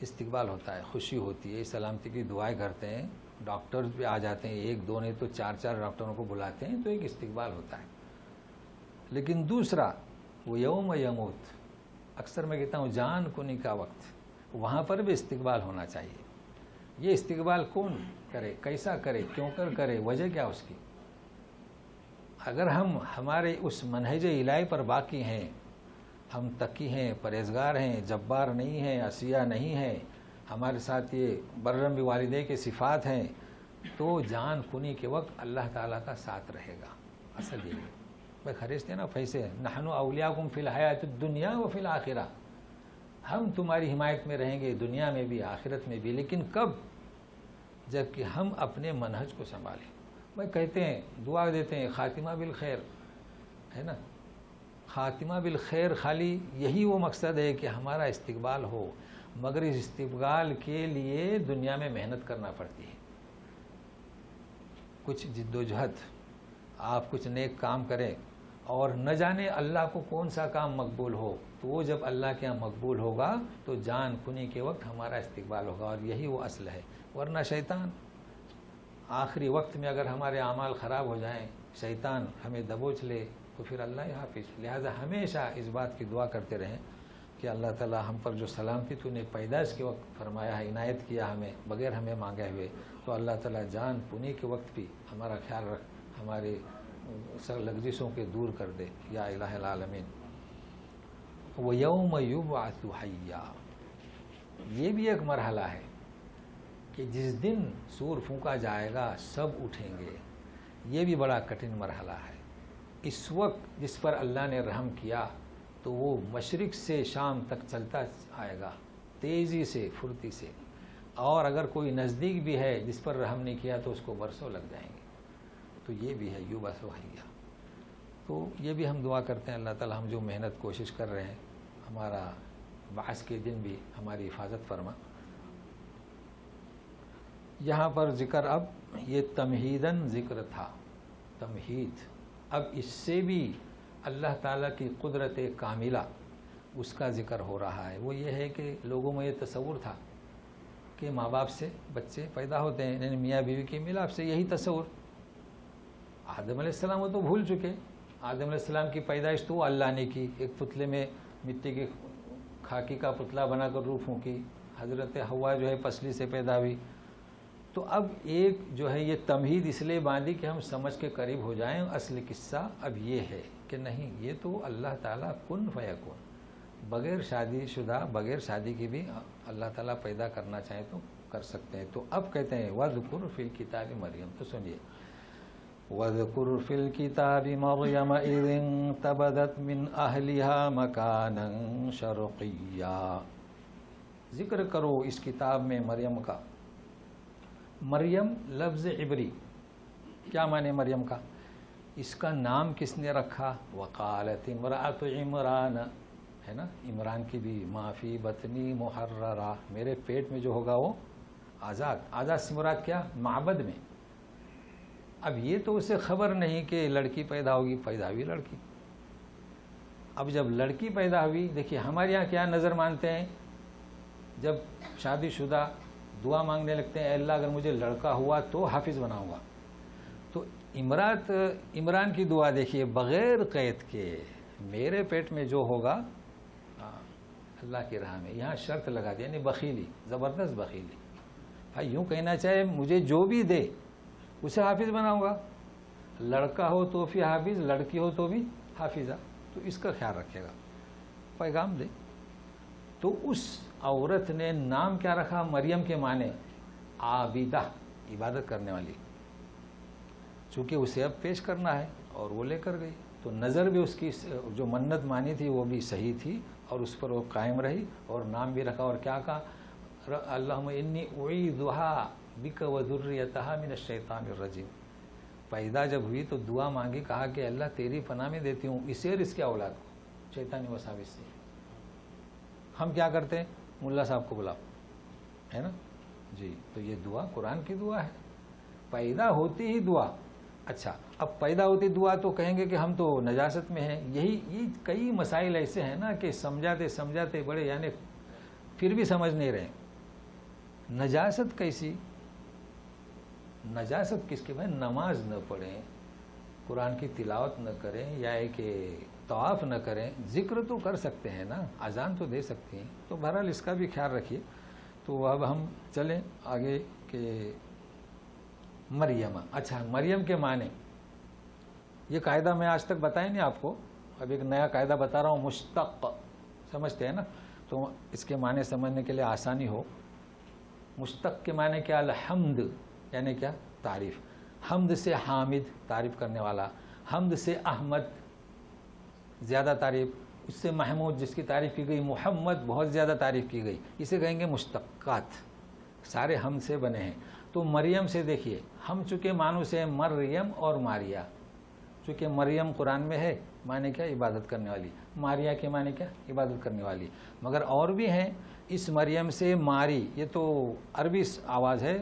استقبال ہوتا ہے، خوشی ہوتی ہے، سلامتی کی دعائیں کرتے ہیں. ڈاکٹرز بھی آ جاتے ہیں، 1 2 نہیں تو 4 4 ڈاکٹروں کو بلاتے ہیں، تو ایک استقبال ہوتا ہے. لیکن دوسرا وہ یوم یموت، اکثر میں کہتا ہوں جان کنی کا وقت، وہاں پر بھی استقبال ہونا چاہیے. یہ استقبال کون کرے، کیسا کرے، کیوں کرے، وجہ کیا اس کی؟ اگر ہم ہمارے اس منہج الہی پر باقی ہیں، ہم تقی ہیں، پرہیزگار ہیں، جبار نہیں ہیں، عصیہ نہیں ہیں، ہمارے ساتھ یہ برم والدے کے صفات ہیں، تو جان کنی کے وقت اللہ تعالیٰ کا ساتھ رہے گا. اصل یہ بھائی خریدتے نا پیسے، نحن اولیاءکم فی الحیات الدنیا و فی الآخرہ. ہم تمہاری حمایت میں رہیں گے دنیا میں بھی آخرت میں بھی. لیکن کب؟ جب کہ ہم اپنے منہج کو سنبھالیں. بھائی کہتے ہیں، دعا دیتے ہیں خاتمہ بالخیر، ہے نا. خاتمہ بالخیر خالی یہی وہ مقصد ہے کہ ہمارا استقبال ہو، مگر اس استقبال کے لیے دنیا میں محنت کرنا پڑتی ہے. کچھ جد و جہد، آپ کچھ نیک کام کریں اور نہ جانے اللہ کو کون سا کام مقبول ہو، تو وہ جب اللہ کے یہاں مقبول ہوگا تو جان کنی کے وقت ہمارا استقبال ہوگا. اور یہی وہ اصل ہے. ورنہ شیطان آخری وقت میں اگر ہمارے اعمال خراب ہو جائیں، شیطان ہمیں دبوچ لے تو پھر اللہ حافظ. لہذا ہمیشہ اس بات کی دعا کرتے رہیں کہ اللہ تعالی ہم پر جو سلامتی تو نے پیدائش کے وقت فرمایا ہے، عنایت کیا ہمیں بغیر ہمیں مانگے ہوئے، تو اللہ تعالی جان کنی کے وقت بھی ہمارا خیال رکھ، ہمارے لغزشوں کے دور کر دے. یا الہ العالمین. وَيَوْمَ يُبْعَثُ حَيًّا، یہ بھی ایک مرحلہ ہے کہ جس دن سور پھونکا جائے گا سب اٹھیں گے. یہ بھی بڑا کٹھن مرحلہ ہے. اس وقت جس پر اللہ نے رحم کیا تو وہ مشرق سے شام تک چلتا آئے گا تیزی سے، پھرتی سے، اور اگر کوئی نزدیک بھی ہے جس پر رحم نہیں کیا تو اس کو برسوں لگ جائیں گے. تو یہ بھی ہے یبعث حیّا. تو یہ بھی ہم دعا کرتے ہیں اللہ تعالی ہم جو محنت کوشش کر رہے ہیں ہمارا بعث کے دن بھی ہماری حفاظت فرما. یہاں پر ذکر اب یہ تمہیداً ذکر تھا، تمہید. اب اس سے بھی اللہ تعالیٰ کی قدرت کاملہ اس کا ذکر ہو رہا ہے. وہ یہ ہے کہ لوگوں میں یہ تصور تھا کہ ماں باپ سے بچے پیدا ہوتے ہیں، یعنی میاں بیوی کی ملاپ سے، یہی تصور. آدم علیہ السلام وہ تو بھول چکے. آدم علیہ السلام کی پیدائش تو وہ اللہ نے کی، ایک پتلے میں مٹی کے خاکی کا پتلا بنا کر روح پھونکی. حضرت حوا جو ہے پسلی سے پیدا ہوئی. تو اب ایک جو ہے یہ تمہید اس لیے باندھی کہ ہم سمجھ کے قریب ہو جائیں. اصل قصہ اب یہ ہے کہ نہیں، یہ تو اللہ تعالیٰ کن فیکون، بغیر شادی شدہ، بغیر شادی کی بھی اللہ تعالیٰ پیدا کرنا چاہے تو کر سکتے ہیں. تو اب کہتے ہیں وَاذْكُرْ فِي الْكِتَابِ مریم. تو سنیے وَاذْكُرْ فِي الْكِتَابِ مَرْيَمَ إِذِ انتَبَذَتْ مِنْ أَهْلِهَا مَكَانًا شَرْقِيًّا. ذکر کرو اس کتاب میں مریم کا. مریم لفظ عبری، کیا معنی مریم کا؟ اس کا نام کس نے رکھا؟ وقالت امرأۃ عمران، ہے نا، عمران کی بھی ما فی بطنی محررہ، میرے پیٹ میں جو ہوگا وہ آزاد. آزاد سے مراد کیا؟ معبد میں. اب یہ تو اسے خبر نہیں کہ لڑکی پیدا ہوگی، پیدا ہوئی لڑکی. اب جب لڑکی پیدا ہوئی، دیکھیے ہمارے یہاں کیا نظر مانتے ہیں، جب شادی شدہ دعا مانگنے لگتے ہیں، اے اللہ اگر مجھے لڑکا ہوا تو حافظ بناؤں گا. تو عمران کی دعا دیکھیے بغیر قید کے، میرے پیٹ میں جو ہوگا اللہ کی راہ میں. یہاں شرط لگا دی، یعنی بخیلی، زبردست بخیلی. بھائی یوں کہنا چاہے مجھے جو بھی دے اسے حافظ بناؤں گا. لڑکا ہو تو بھی حافظ، لڑکی ہو تو بھی حافظہ. تو اس کا خیال رکھے گا، پیغام دے. تو اس عورت نے نام کیا رکھا؟ مریم کے معنی عابدہ، عبادت کرنے والی. چونکہ اسے اب پیش کرنا ہے اور وہ لے کر گئی، تو نظر بھی اس کی جو منت مانی تھی وہ بھی صحیح تھی اور اس پر وہ قائم رہی. اور نام بھی رکھا اور کیا کہا؟ اللہم انی اعیذھا بک وذریتھا من الشیطان الرجیم. پیدا جب ہوئی تو دعا مانگی، کہا کہ اللہ تیری پناہ میں دیتی ہوں اسے اور اس کے اولاد کو شیطانی وساوس سے. ہم کیا کرتے ہیں؟ ملا صاحب کو بلاؤ، ہے نا جی. تو یہ دعا قرآن کی دعا ہے، پیدا ہوتی ہی دعا. اچھا اب پیدا ہوتی دعا تو کہیں گے کہ ہم تو نجاست میں ہیں. یہ کئی مسائل ایسے ہیں نا کہ سمجھاتے بڑے، یعنی پھر بھی سمجھ نہیں رہے. نجاست کیسی؟ نجاست کس کے؟ بھائی نماز نہ پڑھیں، قرآن کی تلاوت نہ کریں، یا کہ طواف نہ کریں. ذکر تو کر سکتے ہیں نا، اذان تو دے سکتے ہیں. تو بہرحال اس کا بھی خیال رکھیے. تو اب ہم چلیں آگے کہ مریم. اچھا مریم کے معنی، یہ قاعدہ میں آج تک بتایا نہیں آپ کو، اب ایک نیا قاعدہ بتا رہا ہوں. مشتق سمجھتے ہیں نا، تو اس کے معنی سمجھنے کے لیے آسانی ہو. مشتق کے معنی کیا؟ الحمد، یعنی کیا؟ تعریف. حمد سے حامد، تعریف کرنے والا. حمد سے احمد، زیادہ تعریف. اس سے محمود، جس کی تعریف کی گئی. محمد، بہت زیادہ تعریف کی گئی. اسے کہیں گے مشتقات. سارے ہم سے بنے ہیں. تو مریم سے دیکھیے، ہم چونکہ مانو سے مریم اور ماریا. چونکہ مریم قرآن میں ہے، معنی کیا؟ عبادت کرنے والی. ماریا کے معنی کیا؟ عبادت کرنے والی. مگر اور بھی ہیں. اس مریم سے ماری، یہ تو عربی آواز ہے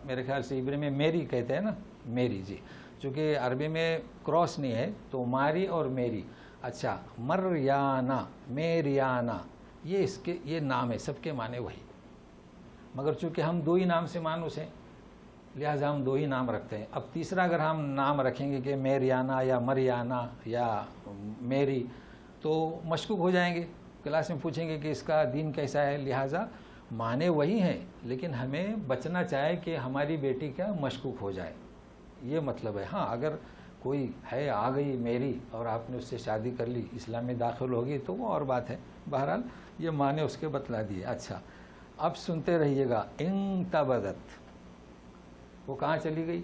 میرے خیال سے. عبری میں میری کہتے ہیں نا، میری جی. چونکہ عربی میں کراس نہیں ہے تو ماری اور میری. اچھا مریانا، میریانا، یہ اس کے یہ نام ہے، سب کے معنی وہی. مگر چونکہ ہم دو ہی نام سے مانوس ہیں لہٰذا ہم دو ہی نام رکھتے ہیں. اب تیسرا اگر ہم نام رکھیں گے کہ میریانا یا مریانا یا میری تو مشکوک ہو جائیں گے. کلاس میں پوچھیں گے کہ اس کا دین کیسا ہے. لہٰذا معنی وہی ہیں لیکن ہمیں بچنا چاہے کہ ہماری بیٹی کیا مشکوک ہو جائے، یہ مطلب ہے. ہاں اگر کوئی ہے آ گئی میری اور آپ نے اس سے شادی کر لی، اسلام میں داخل ہوگی تو وہ اور بات ہے. بہرحال یہ معنی اس کے بتلا دیے. اچھا اب سنتے رہیے گا. انتبذت وہ کہاں چلی گئی؟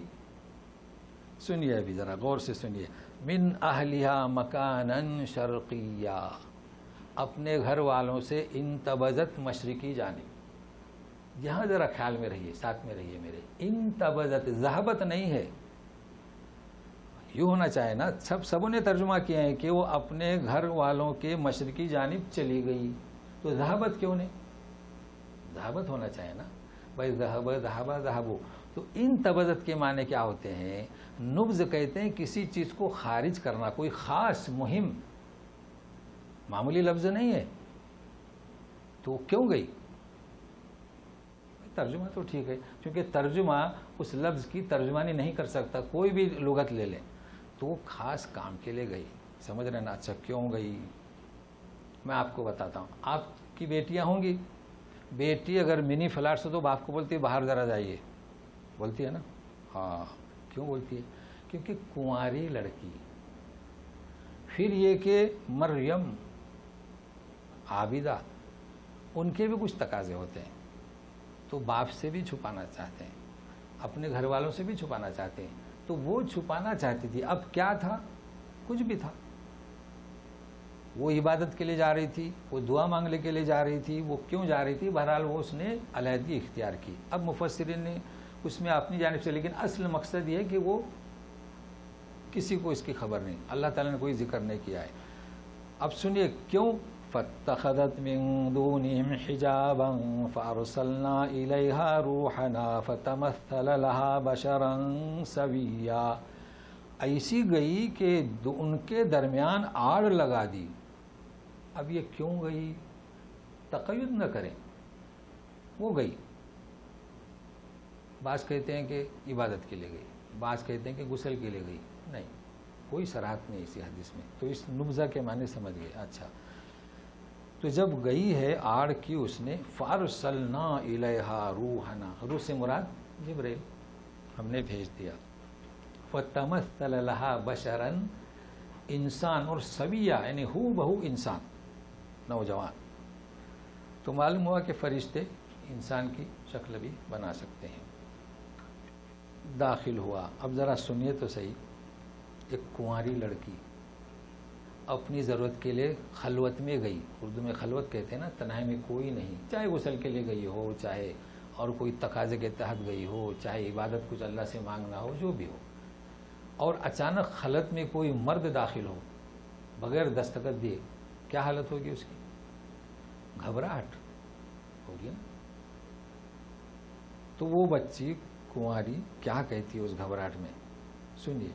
سنیے ابھی ذرا غور سے سنیے. من اہلیہا مکانا شرقیہ، اپنے گھر والوں سے انتبذت مشرقی جانب. یہاں ذرا خیال میں رہیے، ساتھ میں رہیے میرے. انتبذت ذہبت نہیں ہے، یوں ہونا چاہے نا. سبوں نے ترجمہ کیا ہے کہ وہ اپنے گھر والوں کے مشرقی جانب چلی گئی، تو ذہبت کیوں نہیں؟ ذہبت ہونا چاہے نا بھائی. ذہب ذہبہ ذہبو. تو انتبذت کے معنی کیا ہوتے ہیں؟ نبذ کہتے ہیں کسی چیز کو خارج کرنا، کوئی خاص مہم، معمولی لفظ نہیں ہے. تو کیوں گئی؟ ترجمہ تو ٹھیک ہے، کیونکہ ترجمہ اس لفظ کی ترجمانی نہیں کر سکتا، کوئی بھی لغت لے لیں. تو وہ خاص کام کے لیے گئی. سمجھ رہے نا؟ اچھا کیوں گئی میں آپ کو بتاتا ہوں. آپ کی بیٹیاں ہوں گی، بیٹی اگر منی فلاٹ سے تو باپ کو بولتی ہے باہر ذرا جائیے، بولتی ہے نا؟ ہاں. کیوں بولتی ہے؟ کیونکہ کنواری لڑکی. پھر یہ کہ مریم، عابدہ، ان کے بھی کچھ تقاضے ہوتے ہیں، تو باپ سے بھی چھپانا چاہتے ہیں، اپنے گھر والوں سے بھی چھپانا چاہتے ہیں. تو وہ چھپانا چاہتی تھی. اب کیا تھا؟ کچھ بھی تھا. وہ عبادت کے لیے جا رہی تھی، وہ دعا مانگنے کے لیے جا رہی تھی. وہ کیوں جا رہی تھی؟ بہرحال وہ اس نے علیحدگی اختیار کی. اب مفسرین نے اس میں اپنی جانب سے، لیکن اصل مقصد یہ ہے کہ وہ کسی کو اس کی خبر نہیں، اللہ تعالیٰ نے کوئی ذکر نہیں کیا ہے. اب سنیے کیوں. فاتخذت من دونهم حجابا فارسلنا الیہا روحنا فتمثل لها بشرا سویا. ایسی گئی کہ ان کے درمیان آڑ لگا دی. اب یہ کیوں گئی؟ تقید نہ کریں، وہ گئی. بعض کہتے ہیں کہ عبادت کے لیے گئی، بعض کہتے ہیں کہ غسل کے لیے گئی. نہیں، کوئی صراحت نہیں اسی حدیث میں. تو اس نبذہ کے معنی سمجھ گئے. اچھا تو جب گئی ہے آڑ کی اس نے، فارسلنا الیہا روحنا، روح سے مراد جبریل، ہم نے بھیج دیا. فتمثل لها بشرا، انسان، اور سویہ یعنی ہو بہو انسان، نوجوان. تو معلوم ہوا کہ فرشتے انسان کی شکل بھی بنا سکتے ہیں. داخل ہوا. اب ذرا سنیے تو صحیح. ایک کنواری لڑکی اپنی ضرورت کے لیے خلوت میں گئی. اردو میں خلوت کہتے ہیں نا، تنہائی میں کوئی نہیں، چاہے غسل کے لیے گئی ہو، چاہے اور کوئی تقاضے کے تحت گئی ہو، چاہے عبادت کچھ اللہ سے مانگنا ہو، جو بھی ہو. اور اچانک خلوت میں کوئی مرد داخل ہو بغیر دستخط دیے، کیا حالت ہوگی اس کی؟ گھبراہٹ ہوگی نا. تو وہ بچی کنواری کیا کہتی ہے اس گھبراہٹ میں؟ سنیے.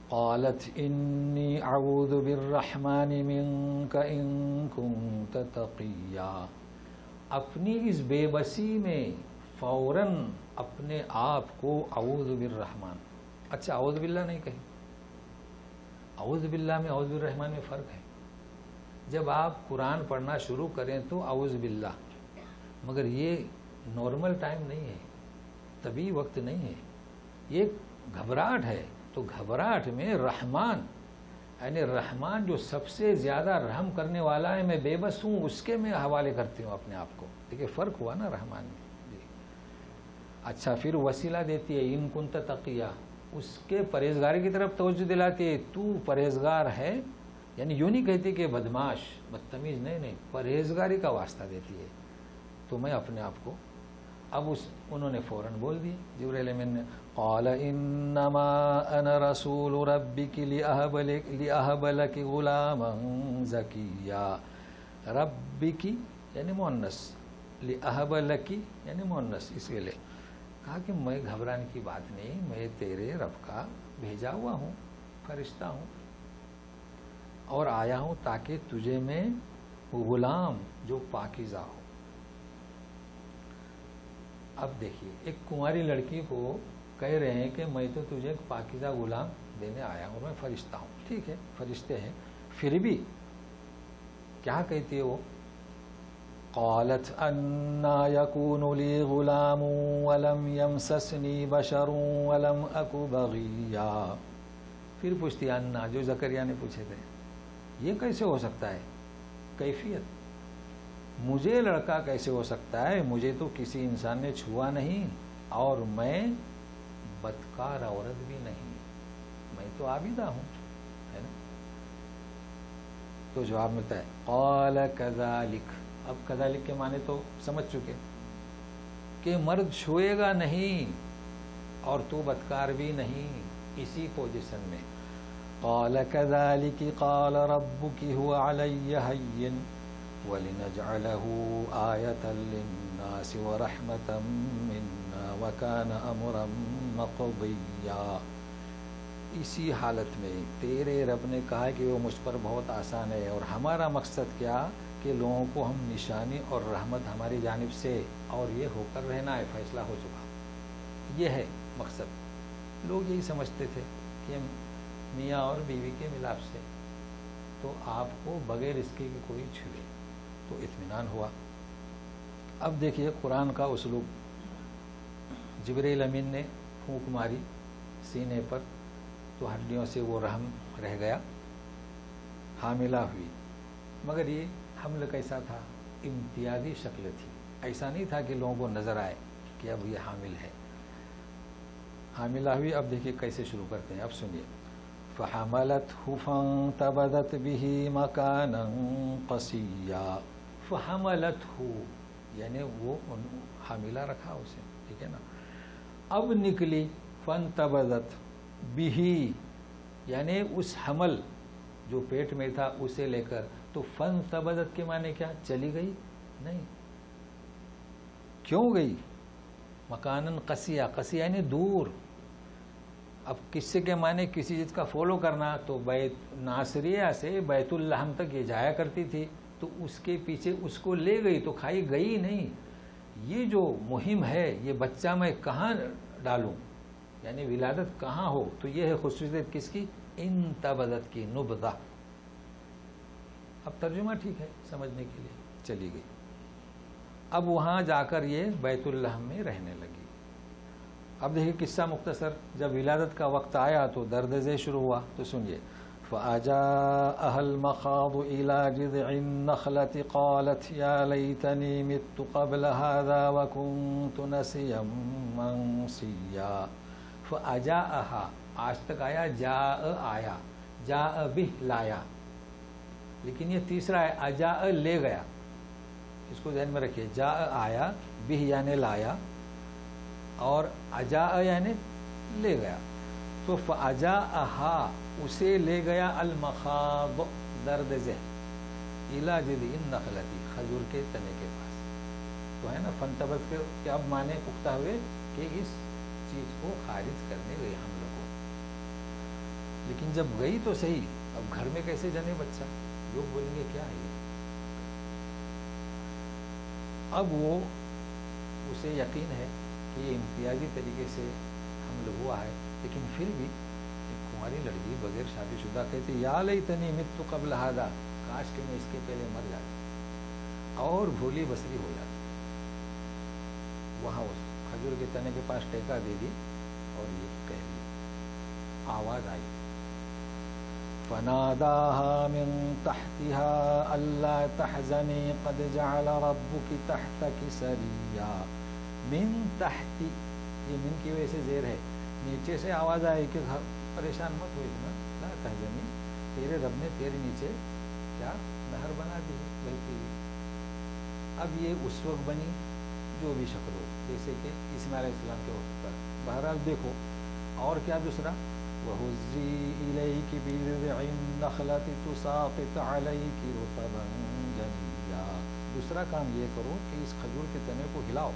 قالت انی اعوذ بالرحمن منک ان کنت تقیا. اپنی اس بے بسی میں فوراً اپنے آپ کو اعوذ بالرحمن. اچھا اعوذ باللہ نہیں کہی. اعوذ باللہ میں اعوذ بالرحمن میں فرق ہے. جب آپ قرآن پڑھنا شروع کریں تو اعوذ باللہ، مگر یہ نارمل ٹائم نہیں ہے، طبی وقت نہیں ہے، یہ گھبراہٹ ہے. تو گھبراہٹ میں رحمان، یعنی رحمان جو سب سے زیادہ رحم کرنے والا ہے، میں بے بس ہوں، اس کے میں حوالے کرتی ہوں اپنے آپ کو. دیکھیے فرق ہوا نا رحمان میں. جی اچھا پھر وسیلہ دیتی ہے ان کنت تقیہ، اس کے پرہیزگاری کی طرف توجہ دلاتی ہے. تو پرہیزگار ہے، یعنی یوں نہیں کہتی کہ بدماش بدتمیز، نہیں، پرہیزگاری کا واسطہ دیتی ہے. تو میں اپنے آپ کو، اب انہوں نے فوراً بول دی جبرائیل امین نے، قال انما انا رسول ربک لأہب لک غلاما زکیا. ربک یعنی مؤنث، لأہب لک یعنی مؤنث، اس کے لیے کہا کہ میں گھبرانے کی بات نہیں، میں تیرے رب کا بھیجا ہوا ہوں، فرشتہ ہوں، اور آیا ہوں تاکہ تجھے میں غلام جو پاکیزہ ہو. اب دیکھیے ایک کنواری لڑکی کو کہہ رہے ہیں کہ میں تو تجھے ایک پاکیزہ غلام دینے آیا ہوں اور میں فرشتہ ہوں. ٹھیک ہے فرشتے ہیں، پھر بھی کیا کہتی ہے وہ؟ قالت انا یکون لی غلام ولم یمسسنی بشر ولم اک بغیا. پھر پوچھتی انا، جو زکریا نے پوچھے تھے، یہ کیسے ہو سکتا ہے؟ کیفیت، مجھے لڑکا کیسے ہو سکتا ہے؟ مجھے تو کسی انسان نے چھوا نہیں، اور میں بدکار عورت بھی نہیں، میں تو عابدہ ہوں، ہے نا؟ تو جواب ملتا ہے قال کذالک. اب کذالک کے معنی تو سمجھ چکے کہ مرد چھوئے گا نہیں اور تو بدکار بھی نہیں، اسی پوزیشن میں. قال كذلك قال ربك هو علي هين ولنجعله آية للناس ورحمة منا وكان أمرا مقضيا. اسی حالت میں تیرے رب نے کہا کہ وہ مجھ پر بہت آسان ہے، اور ہمارا مقصد کیا کہ لوگوں کو ہم نشانی اور رحمت ہماری جانب سے، اور یہ ہو کر رہنا ہے، فیصلہ ہو چکا، یہ ہے مقصد. لوگ یہی سمجھتے تھے کہ میاں اور بیوی کے ملاپ سے تو آپ کو بغیر اس کے کہ کوئی چھوئے تو اطمینان ہوا. اب دیکھیے قرآن کا اسلوب. جبریل امین نے پھونک ماری سینے پر تو ہڈیوں سے وہ رحم رہ گیا، حاملہ ہوئی. مگر یہ حمل کیسا تھا؟ امتیازی شکل تھی، ایسا نہیں تھا کہ لوگوں کو نظر آئے کہ اب یہ حامل ہے. حاملہ ہوئی. اب دیکھیے کیسے شروع کرتے ہیں، اب سنیے. فحملته فانتبذت به مكانا قصيا. فحملته یعنی وہ حاملہ رکھا اسے، ٹھیک ہے نا. اب نکلی فانتبذت به یعنی اس حمل جو پیٹ میں تھا اسے لے کر. تو فانتبذت کے معنی کیا؟ چلی گئی؟ نہیں. کیوں گئی؟ مکانن قصیا، قصیا یعنی دور. اب قصے کے معنی کسی چیز کا فالو کرنا، تو بیت ناصریہ سے بیت اللحم تک یہ جایا کرتی تھی، تو اس کے پیچھے اس کو لے گئی تو کھائی گئی نہیں. یہ جو مہم ہے، یہ بچہ میں کہاں ڈالوں، یعنی ولادت کہاں ہو، تو یہ ہے خصوصیت کس کی؟ انتبذت کی، نبذہ. اب ترجمہ ٹھیک ہے سمجھنے کے لیے، چلی گئی. اب وہاں جا کر یہ بیت اللحم میں رہنے لگی. اب دیکھیے قصہ مختصر. جب ولادت کا وقت آیا تو درد ذیل شروع ہوا. تو سنیے. فَأَجَاءَهَا الْمَخَاضُ إِلَى جِذْعِ النَّخْلَةِ قَالَتْ يَا لَيْتَنِي مِتُّ قَبْلَ هَذَا وَكُنْتُ نَسِيًّا مَنْسِيًّا. فَأَجَاءَهَا آج تک آیا جاء، آیا، جاء بِہ لایا، لیکن یہ تیسرا ہے اجاء لے گیا. اس کو ذہن میں رکھیے. جاء آیا، بِہ یعنی لایا، اور اجاء یعنی لے گیا. تو فاجاءها اسے لے گیا المخاض درد ذہن الی جذع النخلۃ کھجور کے تنے کے پاس. تو ہے نا فانتبذ کے اب معنی پختہ ہوئے کہ اس چیز کو خارج کرنے گئی، حمل کو. لیکن جب گئی تو صحیح، اب گھر میں کیسے جنے بچہ؟ لوگ بولیں گے کیا ہے یہ. اب وہ اسے یقین ہے کہ یہ امتیازی طریقے سے حمل ہوا ہے، لیکن پھر بھی ایک کماری لڑکی بغیر شادی شدہ کہتی یا لیتنی مت قبل ھذا، کاش کہ میں اس کے پہلے مر جاتی اور بھولی بسری ہو جاتی. وہاں اس کھجور کے تنے کے پاس ٹیکا دے دی اور یہ کہہ دی. آواز آئی فناداها من تحتها الا تحزني قد جعل ربك تحتك سريا. من تحت، یہ من کی وجہ سے زیر ہے، نیچے سے آواز آئی کہ پریشان مت ہو اتنا، لا تحزنی، تیرے رب نے تیرے نیچے کیا نہر بنا دی بہتی ہوئی. اب یہ اس وقت بنی جو بھی شکل ہو، جیسے کہ اسماعیل علیہ السلام کے وقت پر. بہرحال دیکھو اور کیا دوسرا وَهُزِّي إِلَيْكِ بِجِذْعِ النَّخْلَةِ تُسَاقِطْ عَلَيْكِ رُطَبًا جَنِيًّا. دوسرا کام یہ کرو کہ اس کھجور کے تنے کو ہلاؤ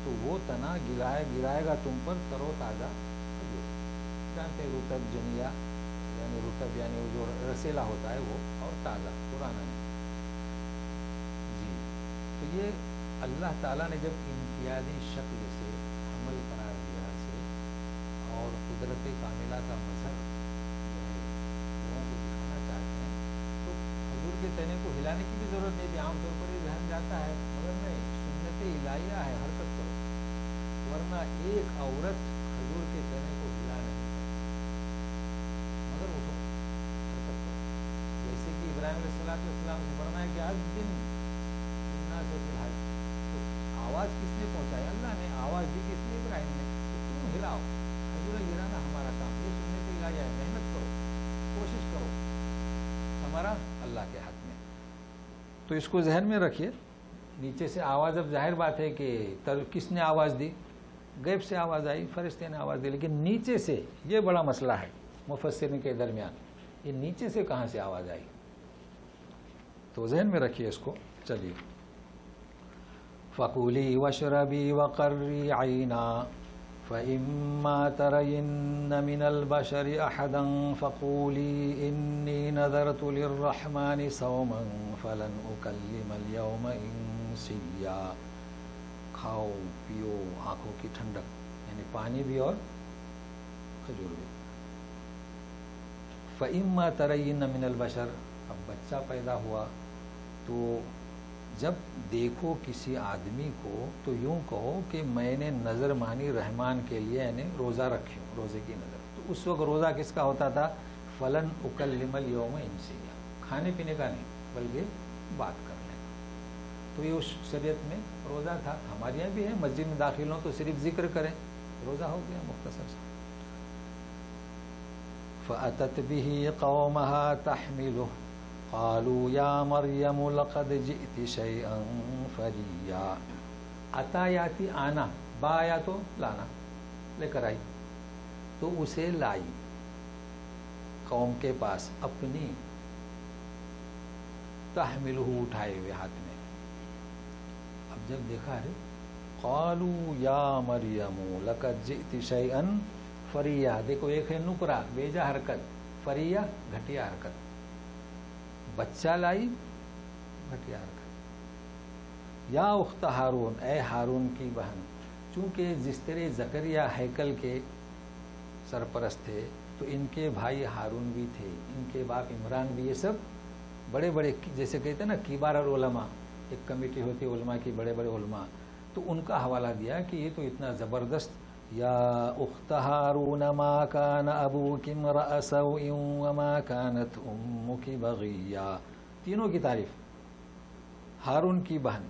تو وہ تنا گرائے گا تم پر تر و تازہ کھجور. جانتے ہیں رطب جنیا یعنی رطب یعنی وہ جو رسیلا ہوتا ہے وہ، اور تازہ پرانا نہیں. جی تو یہ اللہ تعالیٰ نے جب امتیازی شکل سے حمل قرار دیا سے اور قدرت کاملہ کا مظہر جو ہے لوگوں کو دکھانا چاہتے ہیں، تو حضور کے تنے کو ہلانے کی بھی ضرورت نہیں. عام طور پر یہ ذہن جاتا ہے، مگر نہیں، سنت الہیہ ہے، حرکت کرو، ورنہ ایک عورت حضور کے تنے کو ہلا نہیں علیہ السلام سے فرمایا کہ اذن الناس بالحج، تو آواز کس نے پہنچائی؟ اللہ نے آواز دی کس نے؟ ابراہیم نے۔ تو تم ہلاؤ، حجر گرانا ہمارا کام، یہ سنت الہیہ ہے، محنت کرو، کوشش کرو، ہمارا اللہ کے حق میں۔ تو اس کو ذہن میں رکھیے۔ نیچے سے آواز، اب ظاہر بات ہے کہ کس نے آواز دی؟ غیب سے آواز آئی، فرشتے نے آواز دی، لیکن نیچے سے یہ بڑا مسئلہ ہے مفسرین کے درمیان، یہ نیچے سے کہاں سے آواز آئی؟ تو ذہن میں رکھیے اس کو۔ چلیے، فَقُولِي وَاشْرَبِي وَقَرِّي عَيْنًا فَإِمَّا تَرَيِنَّ مِنَ الْبَشَرِ أَحَدًا فَقُولِي إِنِّي نَذَرْتُ لِلرَّحْمَنِ صَوْمًا فَلَنْ أُكَلِّمَ الْيَوْمَ إِنسِيًّا۔ کھاؤ پیو آنکھوں کی ٹھنڈک، یعنی پانی بھی اور کھجور بھی۔ فَإِمَّا تَرَيِنَّ مِنَ الْبَشَرِ، اب بچہ پیدا ہوا تو جب دیکھو کسی آدمی کو تو یوں کہو کہ میں نے نظر مانی رحمان کے لیے، یعنی روزہ رکھی ہوں، روزے کی نظر۔ تو اس وقت روزہ کس کا ہوتا تھا؟ فَلَنْ أُكَلِّمَ الْيَوْمَ إِنسِيًّا، کھانے پینے کا نہیں بلکہ بات کرنے کا۔ تو یہ اس شریعت میں روزہ تھا۔ ہمارے یہاں بھی ہے، مسجد میں داخل ہوں تو صرف ذکر کریں، روزہ ہو گیا مختصر سا۔ فَأَتَتْ بِهِ قَوْمَهَا تَحْمِلُهُ قَالُوا يَا مَرْيَمُ لَقَدْ جِئْتِ شَيْئًا فَرِيًّا۔ عطا یاتی آنا، با آیا تو لانا، لے کر آئی، تو اسے لائی قوم کے پاس اپنی، تحملہ اٹھائے ہوئے ہاتھ میں۔ اب جب دیکھا ہے، قالوا یا مریم لقد جئت شیئا فریا، دیکھو ایک ہے نکرا بیجا حرکت، فریا گھٹیا حرکت، بچہ لائی گھٹیا حرکت۔ یا اخت ہارون، اے ہارون کی بہن، چونکہ جس طرح زکریا ہیکل کے سرپرست تھے تو ان کے بھائی ہارون بھی تھے، ان کے باپ عمران بھی، یہ سب بڑے بڑے، جیسے کہتے ہیں نا کبار العلماء، ایک کمیٹی ہوتی ہے علماء کی، بڑے بڑے علماء، تو ان کا حوالہ دیا کہ یہ تو اتنا زبردست، یا اخت ہارون ما کان ابوک امرأ سوء وما کانت امک بغیا، تینوں کی تعریف۔ ہارون کی بہن،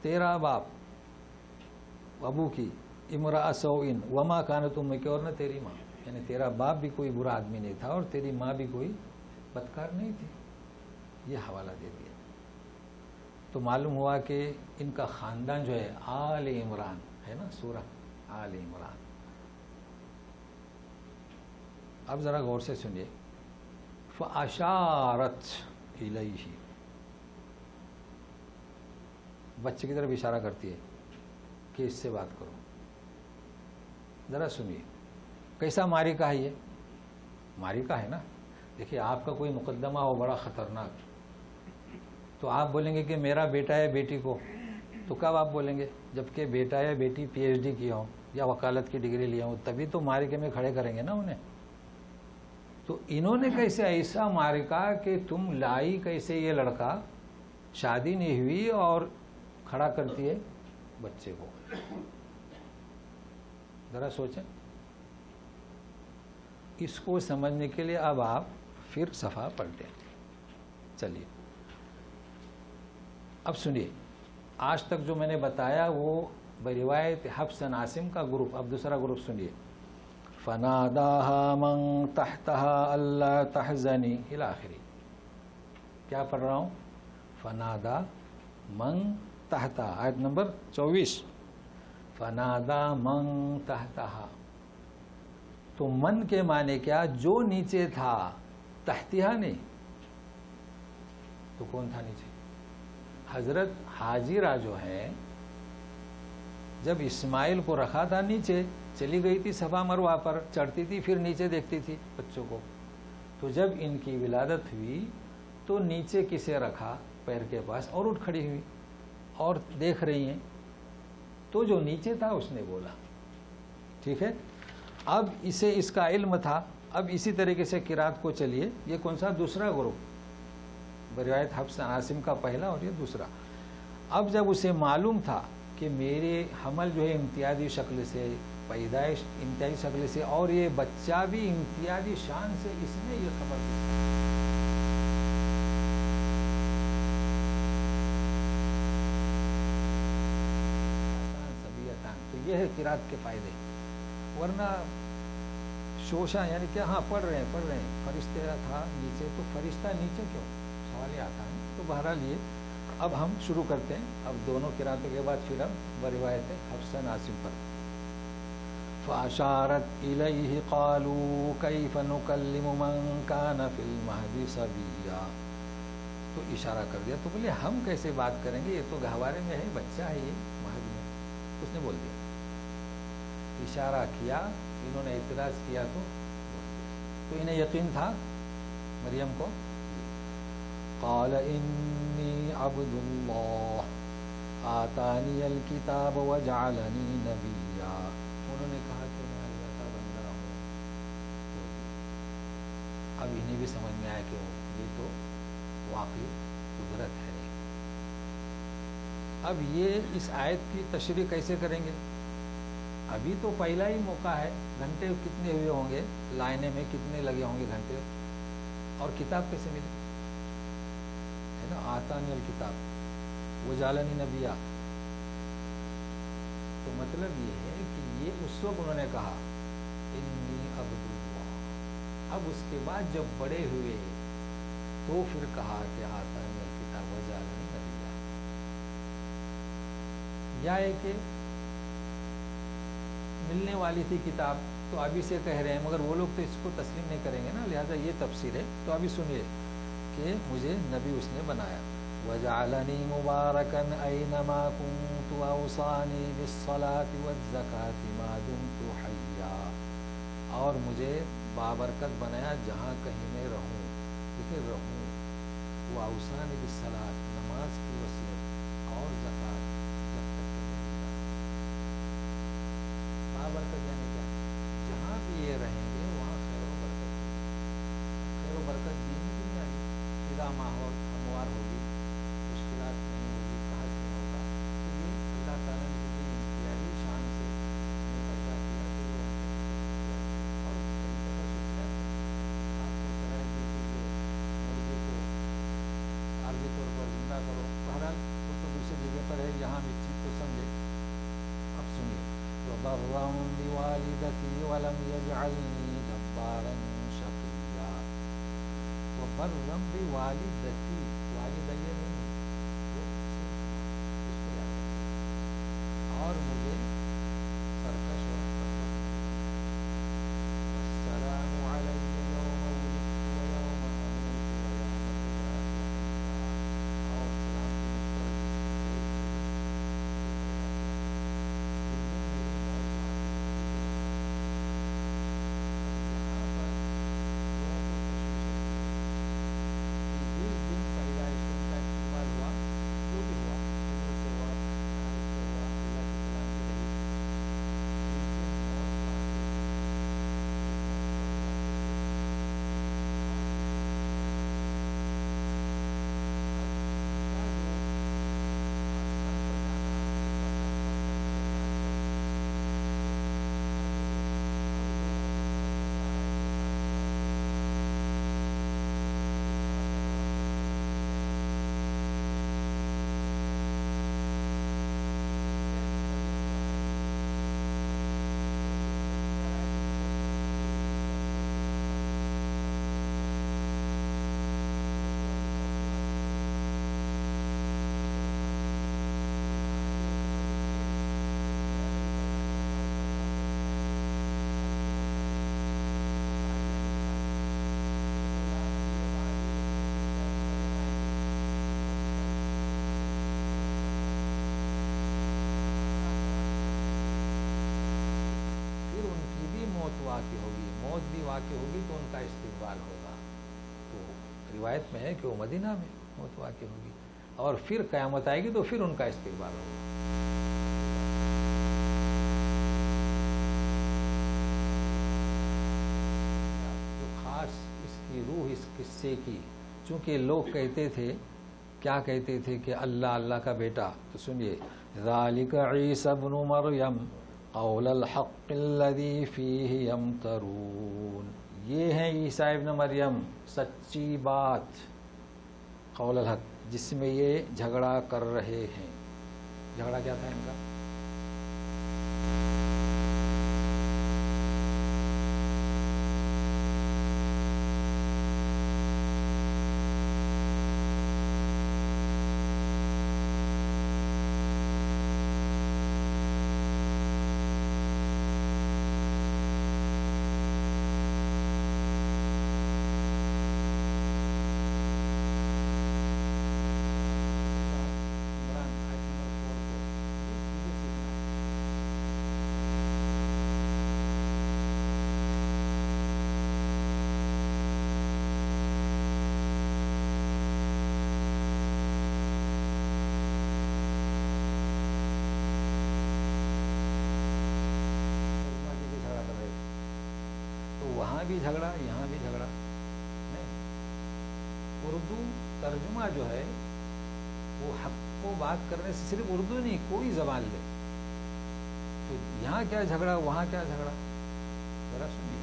تیرا باپ ابو کی، امرأ سوء وما کانت امک، اور نہ تیری ماں، یعنی تیرا باپ بھی کوئی برا آدمی نہیں تھا اور تیری ماں بھی کوئی بدکار نہیں تھی، یہ حوالہ دے دیا۔ تو معلوم ہوا کہ ان کا خاندان جو ہے آل عمران ہے نا، سورہ آل عمران۔ اب ذرا غور سے سنیے، فَأَشَارَتْ إِلَيْهِ، بچے کی طرف اشارہ کرتی ہے کہ اس سے بات کرو۔ ذرا سنیے کیسا ماری کا ہے، یہ ماری کا ہے نا۔ دیکھیے آپ کا کوئی مقدمہ ہو بڑا خطرناک، تو آپ بولیں گے کہ میرا بیٹا یا بیٹی کو، تو کب آپ بولیں گے؟ جبکہ بیٹا یا بیٹی پی ایچ ڈی کیا ہوں یا وکالت کی ڈگری لیا ہوں، تبھی تو مارکے میں کھڑے کریں گے نا انہیں۔ تو انہوں نے کیسے ایسا مارکا کہ تم لائی کیسے یہ لڑکا، شادی نہیں ہوئی اور کھڑا کرتی ہے بچے کو، ذرا سوچیں۔ اس کو سمجھنے کے لیے اب آپ پھر صفحہ پلٹیں۔ چلیے اب سنیے، آج تک جو میں نے بتایا وہ بروایت حفص عاصم کا گروپ، اب دوسرا گروپ سنیے۔ فَنَادَاهَا مَن تَحْتَهَا أَلَّا تَحْزَنِي إِلَى آخری۔ کیا پڑھ رہا ہوں؟ فَنَادَا مَن تَحْتَهَا، آیت نمبر 24۔ فَنَادَا مَن تَحْتَهَا، تو من کے معنی کیا؟ جو نیچے تھا، تحتہا نہیں، تو کون تھا نیچے؟ حضرت حاجرہ جو ہے جب اسماعیل کو رکھا تھا نیچے، چلی گئی تھی صفا مروہ پر، چڑھتی تھی پھر نیچے دیکھتی تھی بچوں کو، تو جب ان کی ولادت ہوئی تو نیچے کسے رکھا؟ پیر کے پاس، اور اٹھ کھڑی ہوئی اور دیکھ رہی ہیں، تو جو نیچے تھا اس نے بولا، ٹھیک ہے۔ اب اسے اس کا علم تھا۔ اب اسی طریقے سے قرات کو چلیے، یہ کون سا؟ دوسرا گروپ، بروایت حفص عاصم کا پہلا اور یہ دوسرا۔ اب جب اسے معلوم تھا کہ میرے حمل جو ہے امتیازی شکل سے، پیدائش امتیازی شکل سے، اور یہ بچہ بھی امتیازی شان سے، اس نے یہ خبر دی، یہ ہے قرات کے فائدے. ورنہ شوشا یعنی کیا، ہاں پڑھ رہے ہیں فرشتہ تھا نیچے، تو فرشتہ نیچے کیوں، سوال یہ آتا ہے. تو بہرحال یہ اب ہم شروع کرتے ہیں. اب دونوں قراتوں کے بعد پھر ہم بروایت حفص عاصم پر. فَأَشَارَتْ إِلَيْهِ قَالُوا كَيْفَ نُكَلِّمُ مَنْ كَانَ فِي الْمَهْدِ صَبِيًّا. تو اشارہ کر دیا. تو بولے ہم کیسے بات کریں گے، یہ تو گہوارے میں ہے، بچہ ہے یہ مہد میں. اس نے بول دیا، اشارہ کیا، انہوں نے اعتراض کیا تو انہیں یقین تھا مریم کو. قال انی عبد اللہ آتانی الکتاب وجعلنی نبیا. انہوں نے کہا کہ میں اللہ کا بندہ ہوں. اب انہیں بھی سمجھ میں آیا کہ یہ تو واقعی قدرت ہے. اب یہ اس آیت کی تشریح کیسے کریں گے؟ ابھی تو پہلا ہی موقع ہے. گھنٹے کتنے ہوئے ہوں گے، لائنے میں کتنے لگے ہوں گے گھنٹے، اور کتاب کیسے ملی ہے نا. آتانی الکتاب وجعلنی نبیا. تو مطلب یہ ہے کہ یہ اس وقت انہوں نے کہا انی عبد اللہ. اب اس کے بعد جب بڑے ہوئے تو پھر کہا کہ آتانی الکتاب وجعلنی نبیا. یا ہے کہ ملنے والی تھی کتاب تو ابھی سے کہہ رہے ہیں، مگر وہ لوگ تو اس کو تسلیم نہیں کریں گے نا، لہذا یہ تفسیر ہے. تو ابھی سنیے کہ مجھے نبی اس نے بنایا. وَجَعَلَنِي مُبَارَكًا أَيْنَمَا كُنتُ وَأَوْصَانِي بِالصَّلَاةِ وَالزَّكَاةِ مَا دُمْتُ حَيًّا. اور مجھے بابرکت بنایا جہاں کہیں میں رہوں، لیکن رہوں. وَأَوْصَانِي بِالصَّلَاةِ، نماز کی وصیت، اور زکات جب تک کہ میں زندہ. بابرکت یعنی کیا، جہاں بھی یہ رہیں گے وہاں خیر و برکت دینی دنیاوی، فضا ماحول ہموار ہوگی، مشکلات نہیں ہوگی، قحط نہیں ہوگا. تو یہ اللہ تعالیٰ نے مجھے امتیازی شان سے پیدا کیا. اور کئی دفعہ سوچا آپ کو شرائط دی کہ مردے کو عارضی طور پر زندہ کرو. بہرحال وہ تو دوسری جگہ پر ہے، یہاں بھی چیز کو سمجھے. اب سنیے، وَبَرًّا بِوَالِدَتِي وَلَمْ يَجْعَلْنِي جَبَّارًا شَقِيًّا. وَبَرًّا بِوَالِدَتِي، والدہ یہ نہیں تو اس کو یاد رکھیں. اور مجھے سرکش اور السلام علی یوم ولدت ویوم اموت ویوم ابعث حیا. اور سلام کی واقع ہوگی، موت بھی واقع ہوگی تو ان کا استقبال ہوگا. تو روایت میں ہے کہ وہ مدینہ میں موت واقع ہوگی، اور پھر قیامت آئے گی تو پھر ان کا استقبال ہوگا. جو خاص اس کی روح اس قصے کی، چونکہ لوگ کہتے تھے، کیا کہتے تھے کہ اللہ اللہ کا بیٹا. تو سنیے، ذالک عیسی ابن مریم قول الحق الذی فیہ یمترون. یہ ہے عیسیٰ ابن مریم، سچی بات، قول الحق، جس میں یہ جھگڑا کر رہے ہیں. جھگڑا کیا تھا ان کا؟ وہاں بھی جھگڑا یہاں بھی جھگڑا نہیں. اردو ترجمہ جو ہے وہ حق کو بات کرنے سے صرف اردو نہیں کوئی زبان لے تو یہاں کیا جھگڑا وہاں کیا جھگڑا ذرا سنیے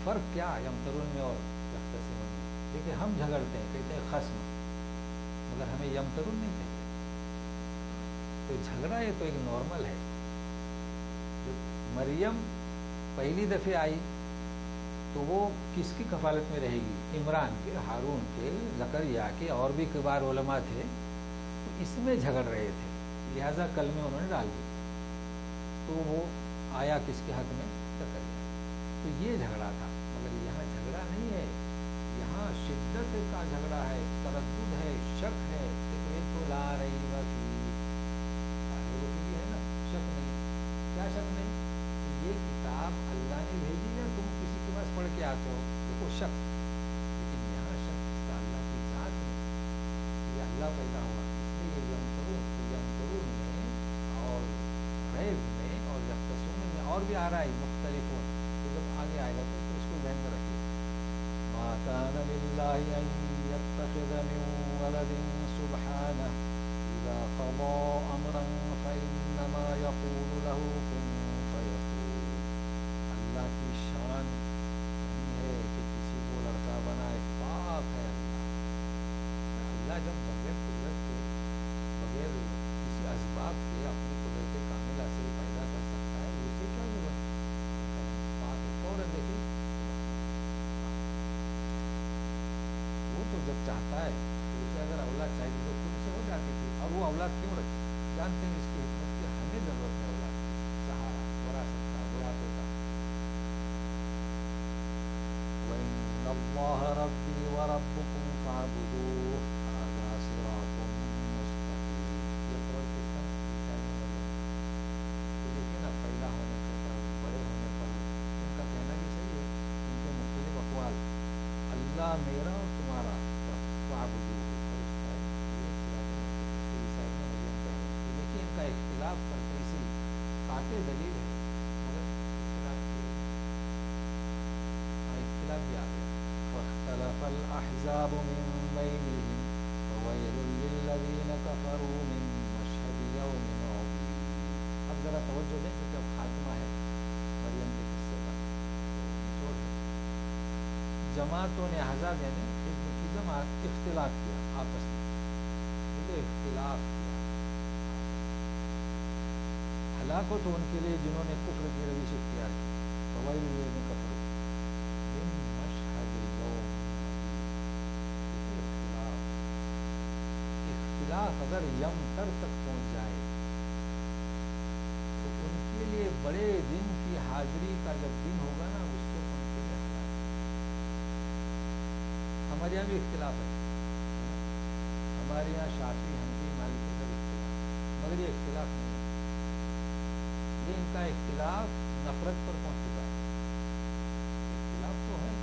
فرق کیا یمترون میں اور یختصمون میں. دیکھیے ہم جھگڑتے ہیں کہتے ہیں خصم مگر ہمیں یمترون نہیں کہتے. تو جھگڑا یہ تو ایک نارمل ہے. مریم پہلی دفعہ آئی تو وہ کس کی کفالت میں رہے گی؟ عمران کے، ہارون کے، زکریا کے، اور بھی کبار علماء تھے تو اس میں جھگڑ رہے تھے لہذا کلمے انہوں نے ڈال دی تو وہ آیا کس کے حق میں؟ زکریا. تو یہ جھگڑا تھا مگر یہاں جھگڑا نہیں ہے. یہاں شدت کا جھگڑا ہے، تردد ہے، شک ہے. تو لا ریب فیہ ہے نا، شک نہیں. کیا شک نہیں؟ یہ کتاب اللہ نے بھیجی یا تم کسی کے پاس پڑھ کے آتے ہو؟ دیکھو شک. لیکن یہاں شک اس کا اللہ کی ذات میں یہ اللہ پیدا ہوا اس لیے یمترون میں اور ریب میں اور یختصمون میں اور بھی آ رہا ہے مختلف ہو. تو جب آگے آئے گا تو اس کو ذہن میں رکھیے. ما كان لله ان يتخذ من ولد سبحانه اذا قضى امرا فانما يقول له كن فيكون. اللہ کی شان نہیں ہے کہ کسی کو لڑکا بنائے، پاک ہے اللہ. اللہ جب بغیر قدرت کے بغیر کسی اسباب کے اپنی قدرت کاملہ سے پیدا کر سکتا ہے اسے کیا ضرورت ہے؟ پاک ہے. اور دیکھیں وہ تو جب چاہتا ہے تو اسے اگر اولاد چاہیے تو خود سے ہو جاتی تھی. اور وہ اولاد کیوں رکھی؟ جانتے ہیں اس کی حکمت کی ہمیں ضرورت ہے اولاد کی، سہارا، وراثت کا، بڑھاپے کا. وَإِنَّ اللَّهَ رَبِّي وَرَبُّكُمْ فَاعْبُدُوهُ هَذَا صِرَاطٌ مُسْتَقِيمٌ. یہ قول کس کا؟ تو دیکھیں نا پیدا ہونے پر، بڑے ہونے پر ان کا کہنا بھی صحیح ہے. ان کے مختلف اقوال اللہ میرا اور تمہارا فَاعْبُدُوهُ. دیکھیے ان کا اختلاف پر کیسی قاطع دلیل ہے مگر اختلاف بھی آ گیا. فاختلف الاحزاب من بینہم فویل للذین کفروا من مشہد یوم عظیم. اب ذرا توجہ دیں کہ جب خاتمہ ہے مریم کے قصے کا چھوڑ دیں. جماعتوں نے احزاب یعنی حزب کی جماعت اختلاف کیا آپس میں. اختلاف کیا ہلاک ہو تو ان کے لیے جنہوں نے کفر کی روش اختیار کی. فوائل الذین کفروا من مشہد یوم. اختلاف اگر یمتر تک پہنچ جائے تو ان کے لیے بڑے دن کی حاضری کا جب دن ہوگا نا اس کو ان کے لیے ہلاک. ہمارے یہاں بھی اختلاف ہے، ہمارے یہاں شافعی، حنفی، مالکی سب اختلاف، مگر یہ اختلاف نہیں ہے. یہ ان کا اختلاف نفرت پر پہنچ چکا ہے. اختلاف تو ہے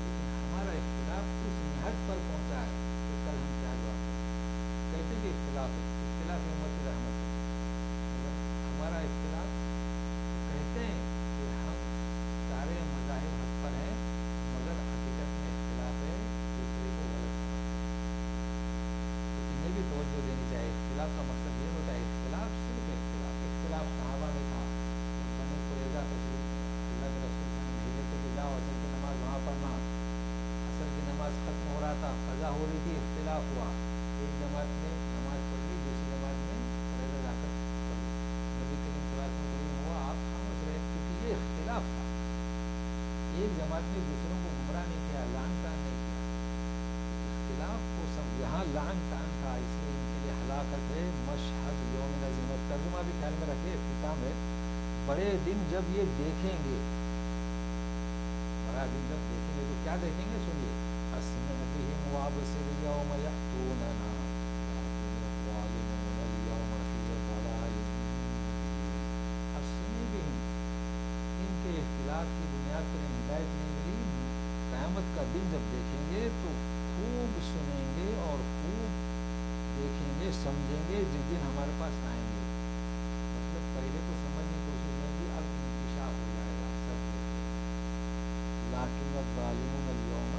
لیکن ہمارا اختلاف اس نہج پر پہنچا ہے کہ کل ہم کیا جواب دیں. کہتے کہ اختلاف ہے، اختلاف امت رحمت ہے. ہمارا اختلاف کہتے ہیں کہ ہم سارے مذاہب حق پر ہیں مگر حقیقت میں اختلاف ہے دوسرے کو غلط. انہیں بھی توجہ دینی چاہیے. اختلاف کا مقصد یہ ہوتا ہے اختلاف صرف اختلاف صحابہ میں تھا. بنو قریظہ تشریف اللہ کے رسول نے بھیجے تھے کہ جاؤ اثر کی نماز وہاں پڑھنا. اثر کی نماز ختم ہو رہا تھا، قضا ہو رہی تھی، اختلاف ہوا. ایک جماعت نے نماز پڑھ لی، دوسری جماعت نے قریظہ جا کر پڑھ لی. نبی کریم صلی اللہ علیہ وسلم ہوا آپ خاموش رہے کیونکہ یہ اختلاف تھا. ایک جماعت نے دوسروں کو گمراہ نہیں کیا، لعن طعن نہیں کیا. اختلاف کو سب یہاں لعن طعن تھا اس لیے ان کے لیے ہلاکت ہے. مشہد یوم عظیم. ترجمہ بھی خیال میں رکھے، اختتام ہے. بڑے دن جب یہ دیکھیں گے، بڑا دن جب دیکھیں گے تو کیا دیکھیں گے؟ سنیے. اسمع بہم وابصر یوم یأتوننا الظالمون اليوم فی ضلال مبین. اسمع بہم، ان کے اختلاف کی بنیاد پر ہدایت نہیں ملی. قیامت کا دن جب دیکھیں گے تو خوب سنیں گے اور خوب دیکھیں گے، سمجھیں گے جس دن ہمارے پاس آئیں گے. مطلب پہلے تو سمجھنے کی کوشش نہیں کی، اب انکشاف ہو جائے گا. سب الحاکم والظالمون اليوم،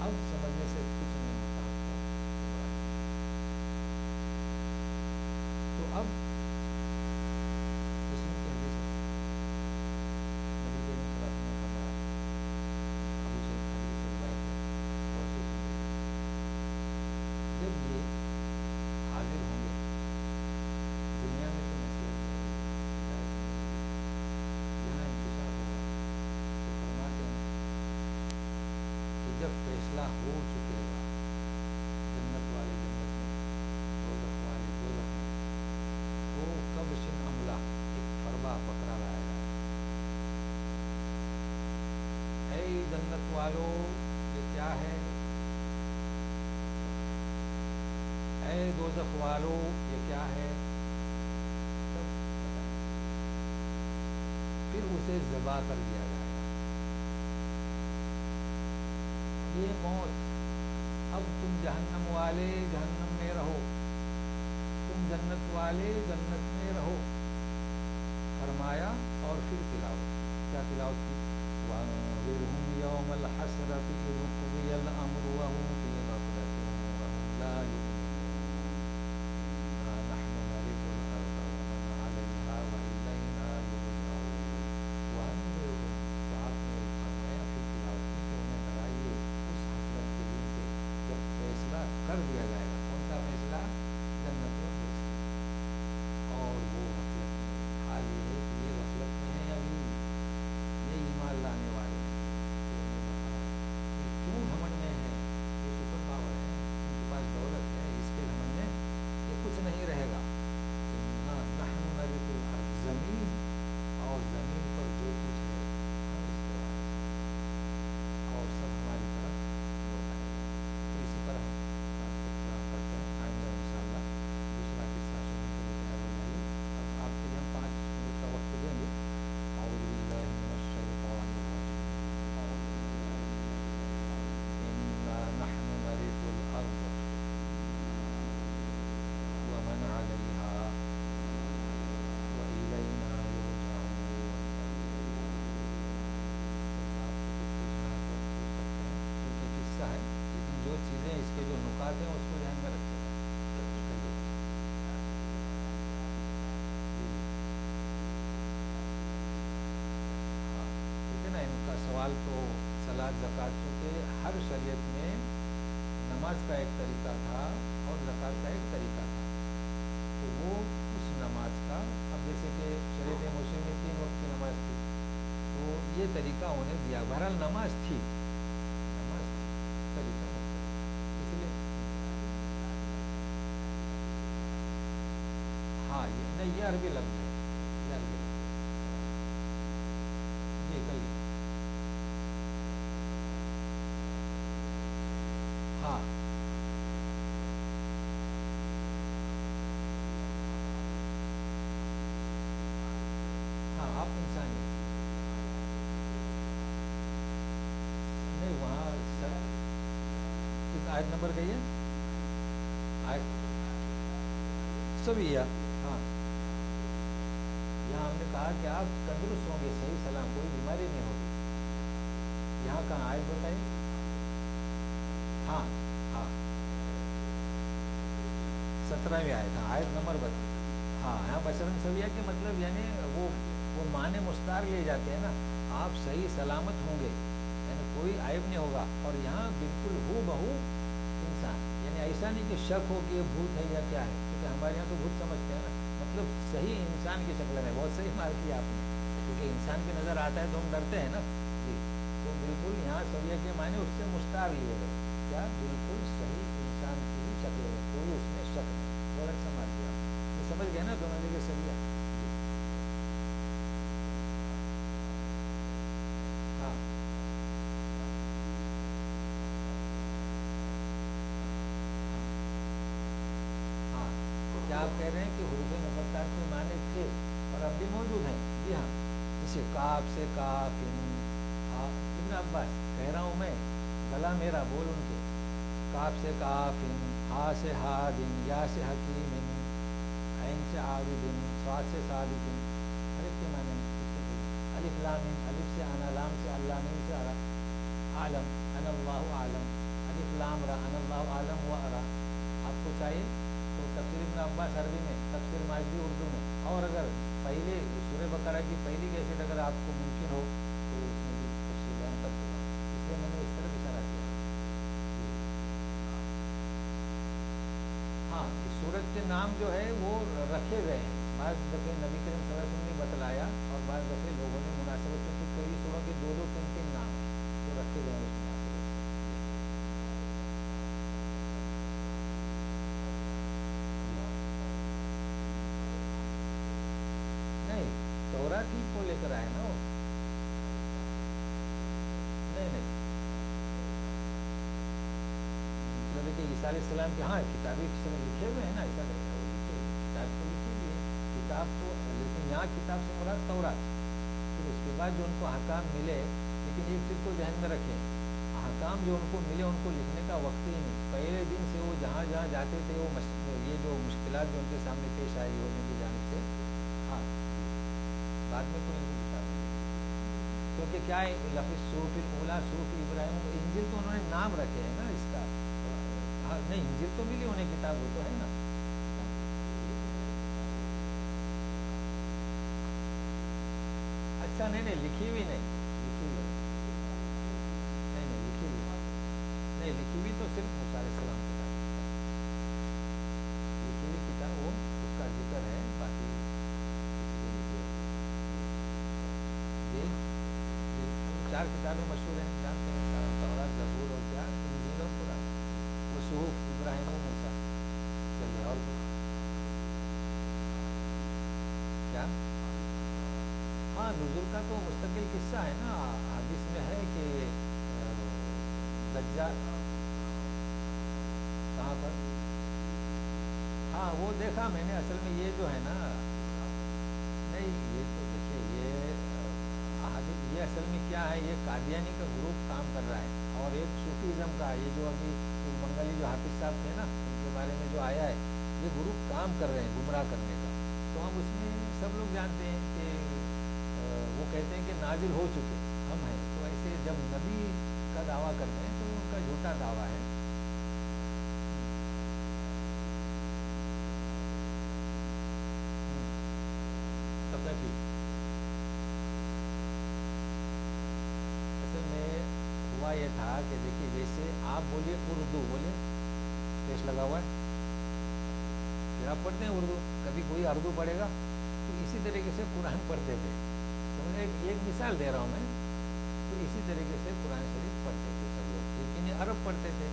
اب سمجھنے سے کچھ نہیں ہوتا تو اب اس میں کیا حدیث ہے نبی کریم صلی اللہ علیہ وسلم نے فرمایا، ابو سے حدیث روایت ہے اور سے جب یہ حاضر ہوں گے دنیا میں تو نصیحت یہاں انکشاف ہوگا تو فرماتے ہیں کہ جب فیصلہ ہو چکے گا جنت والے جنت میں دوزخ والے دوزخ میں تو کبش عملہ ایک فربا بکرا لایا جائے، اے جنت والو یہ کیا ہے، اے دوزخ والو یہ کیا ہے، سب بتائیں، پھر اسے ذبح کر دیا جائے گا، یہ موت، اب تم جہنم والے جہنم میں رہو، تم جنت والے جنت میں رہو، فرمایا اور پھر تلاوت کیا تلاوت کی، وَأَنذِرْهُمْ يَوْمَ الْحَسْرَةِ إِذْ قُضِيَ الْأَمْرُ وَهُمْ فِي غَفْلَةٍ وَهُمْ لَا يُؤْمِنُونَ إِنَّا نَحْنُ نَرِثُ الْأَرْضَ وَمَنْ عَلَيْهَا وَإِلَيْنَا يُرْجَعُونَ وَأَنذِرْهُمْ، تو آپ نے فرمایا پھر تلاوت کی کہ انہیں ڈرائیے اس حسرت کے دن سے جب فیصلہ کر دیا جائے گا، کون سا فیصلہ، جنت و دوزخ، اور وہ غفلت میں، حال یہ ہے کہ یہ غفلت میں ہے ابھی، یہ ایمان لانے والے ہیں، یہ کیوں گھمنڈ میں ہے، یہ سپر پاور ہے، ان کے پاس دولت ہے، اس کے گھمنڈ میں یہ کچھ نہیں رہے گا، نحن نرث الارض، زمین اور زمین پر جو کچھ ہے ہم اس کے وارث ہیں اور سب ہماری طرف لوٹائیں گے، تو اسی پر ہم آج کا اختلاف کرتے ہیں، آئندہ انشاءاللہ دوسرا قصہ سننے کے لیے تیار ہو جائیے، اب آپ کے لیے ہم 5 منٹ کا وقت دیں گے، اعوذ باللہ من الشیطان الرجیم، انا نحن نرث الارض ومن علیہا وإلینا یرجعون، آپ کو کچھ پوچھنا ہے تو پوچھ سکتے ہیں، کیونکہ قصہ ہے لیکن جو چیزیں اس کے جو نکات ہیں اس کو ذہن میں رکھیں، کریے جی ہاں ٹھیک ہے نا، ان کا سوال تو صلاۃ زکوٰۃ، چونکہ ہر شریعت میں نماز کا ایک طریقہ تھا اور زکوٰۃ کا ایک طریقہ تھا، تو وہ اس نماز کا، اب جیسے کہ شریعت مسلم میں 3 وقت کی نماز تھی تو یہ طریقہ انہیں دیا، بہرحال نماز تھی، طریقہ مختلف، اس لیے ہاں یہ نہیں، یہ عربی لفظ ہے، یہ عربی لفظ جی کلیے ہاں ہاں آپ انسانی نہیں، وہاں کس آیت نمبر گئی ہے، آیت سبھی ہے، ہاں یہاں ہم نے کہا کہ آپ تندرست ہوں گے، صحیح سلام، کوئی بیماری نہیں ہوگی، یہاں کہاں آیت بتائیے، ہاں ہاں 17ویں آیت، ہاں آیت نمبر بتا، ہاں یہاں بشرن سویہ کے مطلب یعنی وہ معنی مستار لیے جاتے ہیں نا، آپ صحیح سلامت ہوں گے یعنی کوئی عیب نہیں ہوگا، اور یہاں بالکل ہو بہو انسان، یعنی ایسا نہیں کہ شک ہو کہ یہ بھوت ہے یا کیا ہے، کیونکہ ہمارے یہاں تو بھوت سمجھتے ہیں نا، مطلب صحیح انسان کی شکل میں، بہت صحیح مال کیا آپ نے، کیونکہ انسان کی نظر آتا ہے تو ہم ڈرتے ہیں نا جی، تو بالکل یہاں سویہ کے معنی اس سے مستار لیے گئے، کیا بالکل صحیح انسان کی ہی شکل ہے، کوئی اس میں شک نہیں، بہت اچھا مال کیا آپ نے، سمجھ گئے نا دونوں جگہ سویہ جی ہاں ہاں کیا آپ کہہ رہے ہیں کہ حروف مقطعات میں معنی تھے اور اب بھی موجود ہیں، جی ہاں، اسے کاف سے کاف، ابن عباس کہہ رہا ہوں میں، گلا میرا بول ان کے، کاف سے کاف، ہا سے ہاد، یا سے حکیم، عین سے عابد، صاد سے صادق، ہر ایک کے معنی الف لام میم، الف سے انا، لام سے اللہ، میم سے ارا، عالم انا اللہ عالم، الف لام را انا اللہ عالم و ارا. آپ کو چاہیے تو تفسیر ابن عباس عربی میں، تفسیر ماجدی اردو میں، اور اگر پہلے سورہ بقرہ کی پہلی کیسٹ اگر آپ کو ممکن ہو تو اس میں بھی تفسیر بیان کر دوں گا. اس لیے میں نے اس طرف اشارہ کیا. ہاں، اس سورت کے نام جو ہے وہ رکھے گئے ہیں. بعض دفعے نبی کریم صلی اللہ علیہ وسلم نے بتلایا اور بعض دفعے لوگوں نے مناسبت سے کئی سوروں کے دو دو تین تین نام جو رکھے گئے ہیں اس مناسبت سے. نہیں، تورات ہی کو لے کر آئے نا وہ. نہیں مطلب ہے کہ عیسیٰ علیہ السلام کے ہاں کتابیں کسی نے لکھے ہوئے ہیں نا، ایسا نہیں ہے، وہ لکھے کتاب تو لکھی ہوئی ہے کتاب تو، لیکن یہاں کتاب سے مراد تورات. پھر اس کے بعد جو ان کو احکام ملے، لیکن ایک چیز کو ذہن میں رکھیں، احکام جو ان کو ملے ان کو لکھنے کا وقت ہی نہیں. پہلے دن سے وہ جہاں جہاں جاتے تھے وہ یہ جو مشکلات جو ان کے سامنے پیش آئی ہو جن کی جانب سے، ہاں بعد میں کوئی ان کو بتا دیں. کیونکہ کیا ہے لفظ صحف الاولیٰ، صحف ابراہیم، انجیل تو انہوں نے نام رکھے ہیں نا اس کا. نہیں، انجیل تو ملی انہیں کتاب، وہ تو ہے نا. اچھا نہیں لکھی ہوئی نہیں، لکھی ہوئی نہیں، لکھی ہوئی نہیں، لکھی ہوئی تو صرف موسیٰ علیہ السلام کی کتاب، لکھی ہوئی کتاب وہ اس کا ذکر ہے. باقی یہ چار کتابیں مشہور ہیں، جانتے ہیں، تورات، زبور اور کیا، انجیل اور قرآن. وہ صحف ابراہیم و موسیٰ. چلیے اور کیا. ہاں، نزول کا تو مستقل قصہ ہے نا، حدیث میں ہے کہ دجال کہاں پر. ہاں وہ دیکھا میں نے. اصل میں یہ جو ہے نا، نہیں یہ تو دیکھیے یہ اصل میں کیا ہے، یہ قادیانی کا گروپ کام کر رہا ہے اور ایک صوفیزم کا، یہ جو ابھی بنگالی جو حافظ صاحب تھے نا ان کے بارے میں جو آیا ہے، یہ گروپ کام کر رہے ہیں گمراہ کرنے کا. تو ہم اس میں سب لوگ جانتے ہیں کہ وہ کہتے ہیں کہ نازل ہو چکے ہم ہیں. تو ایسے جب نبی کا دعویٰ کرتے ہیں تو ان کا جھوٹا دعویٰ ہے. اصل میں ہوا یہ تھا کہ دیکھیے جیسے آپ بولیے اردو، بولے پیش لگا ہوا ہے، پھر آپ پڑھتے ہیں اردو، کبھی کوئی اردو پڑھے گا تو اسی طریقے سے قرآن پڑھتے تھے. ایک مثال دے رہا ہوں میں. تو اسی طریقے سے قرآن شریف پڑھتے تھے سب لوگ، لیکن یہ عرب پڑھتے تھے.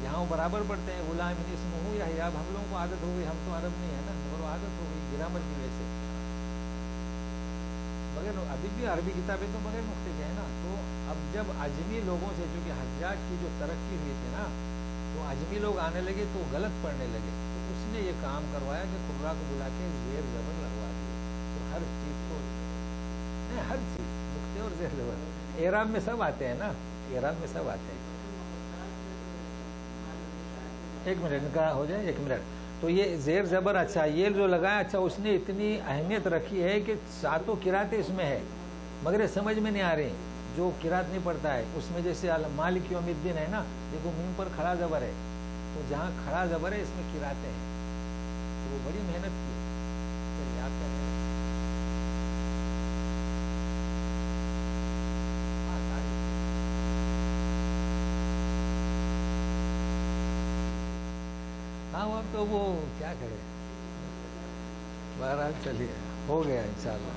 یہاں وہ برابر پڑھتے ہیں، غلام اسم ہوں یا اب ہم لوگوں کو عادت ہو گئی، ہم تو عرب نہیں ہے نا، مگر وہ عادت ہو گئی گرامر کی وجہ سے. مگر ابھی بھی عربی کتابیں تو بغیر نقطے کے ہیں نا. تو اب جب اجمی لوگوں سے، چونکہ حجاج کی جو ترقی ہوئی تھی نا، تو اجمی لوگ آنے لگے تو غلط پڑھنے لگے. تو اس نے یہ کام کروایا کہ قراء کو بلا کے زیر زبر لگوا دیے. تو ہر چیز کو، نہیں ہر چیز نقطے اور زیر زبر اعراب میں سب آتے ہیں نا، اعراب میں سب آتے ہیں. ایک منٹ ان کا ہو جائے، ایک منٹ. تو یہ زیر زبر، اچھا یہ جو لگایا، اچھا اس نے اتنی اہمیت رکھی ہے کہ ساتوں قراتیں اس میں ہے، مگر یہ سمجھ میں نہیں آ رہی. جو قرات نہیں پڑھتا ہے اس میں جیسے مالک یوم الدین ہے نا، دیکھو میم پر کھڑا زبر ہے، تو جہاں کھڑا زبر ہے اس میں قراتیں ہیں. تو وہ بڑی محنت کی. چلیے آپ کیا کہیں. ہاں اب تو وہ کیا کرے، بہرحال چلیے ہو گیا انشاءاللہ.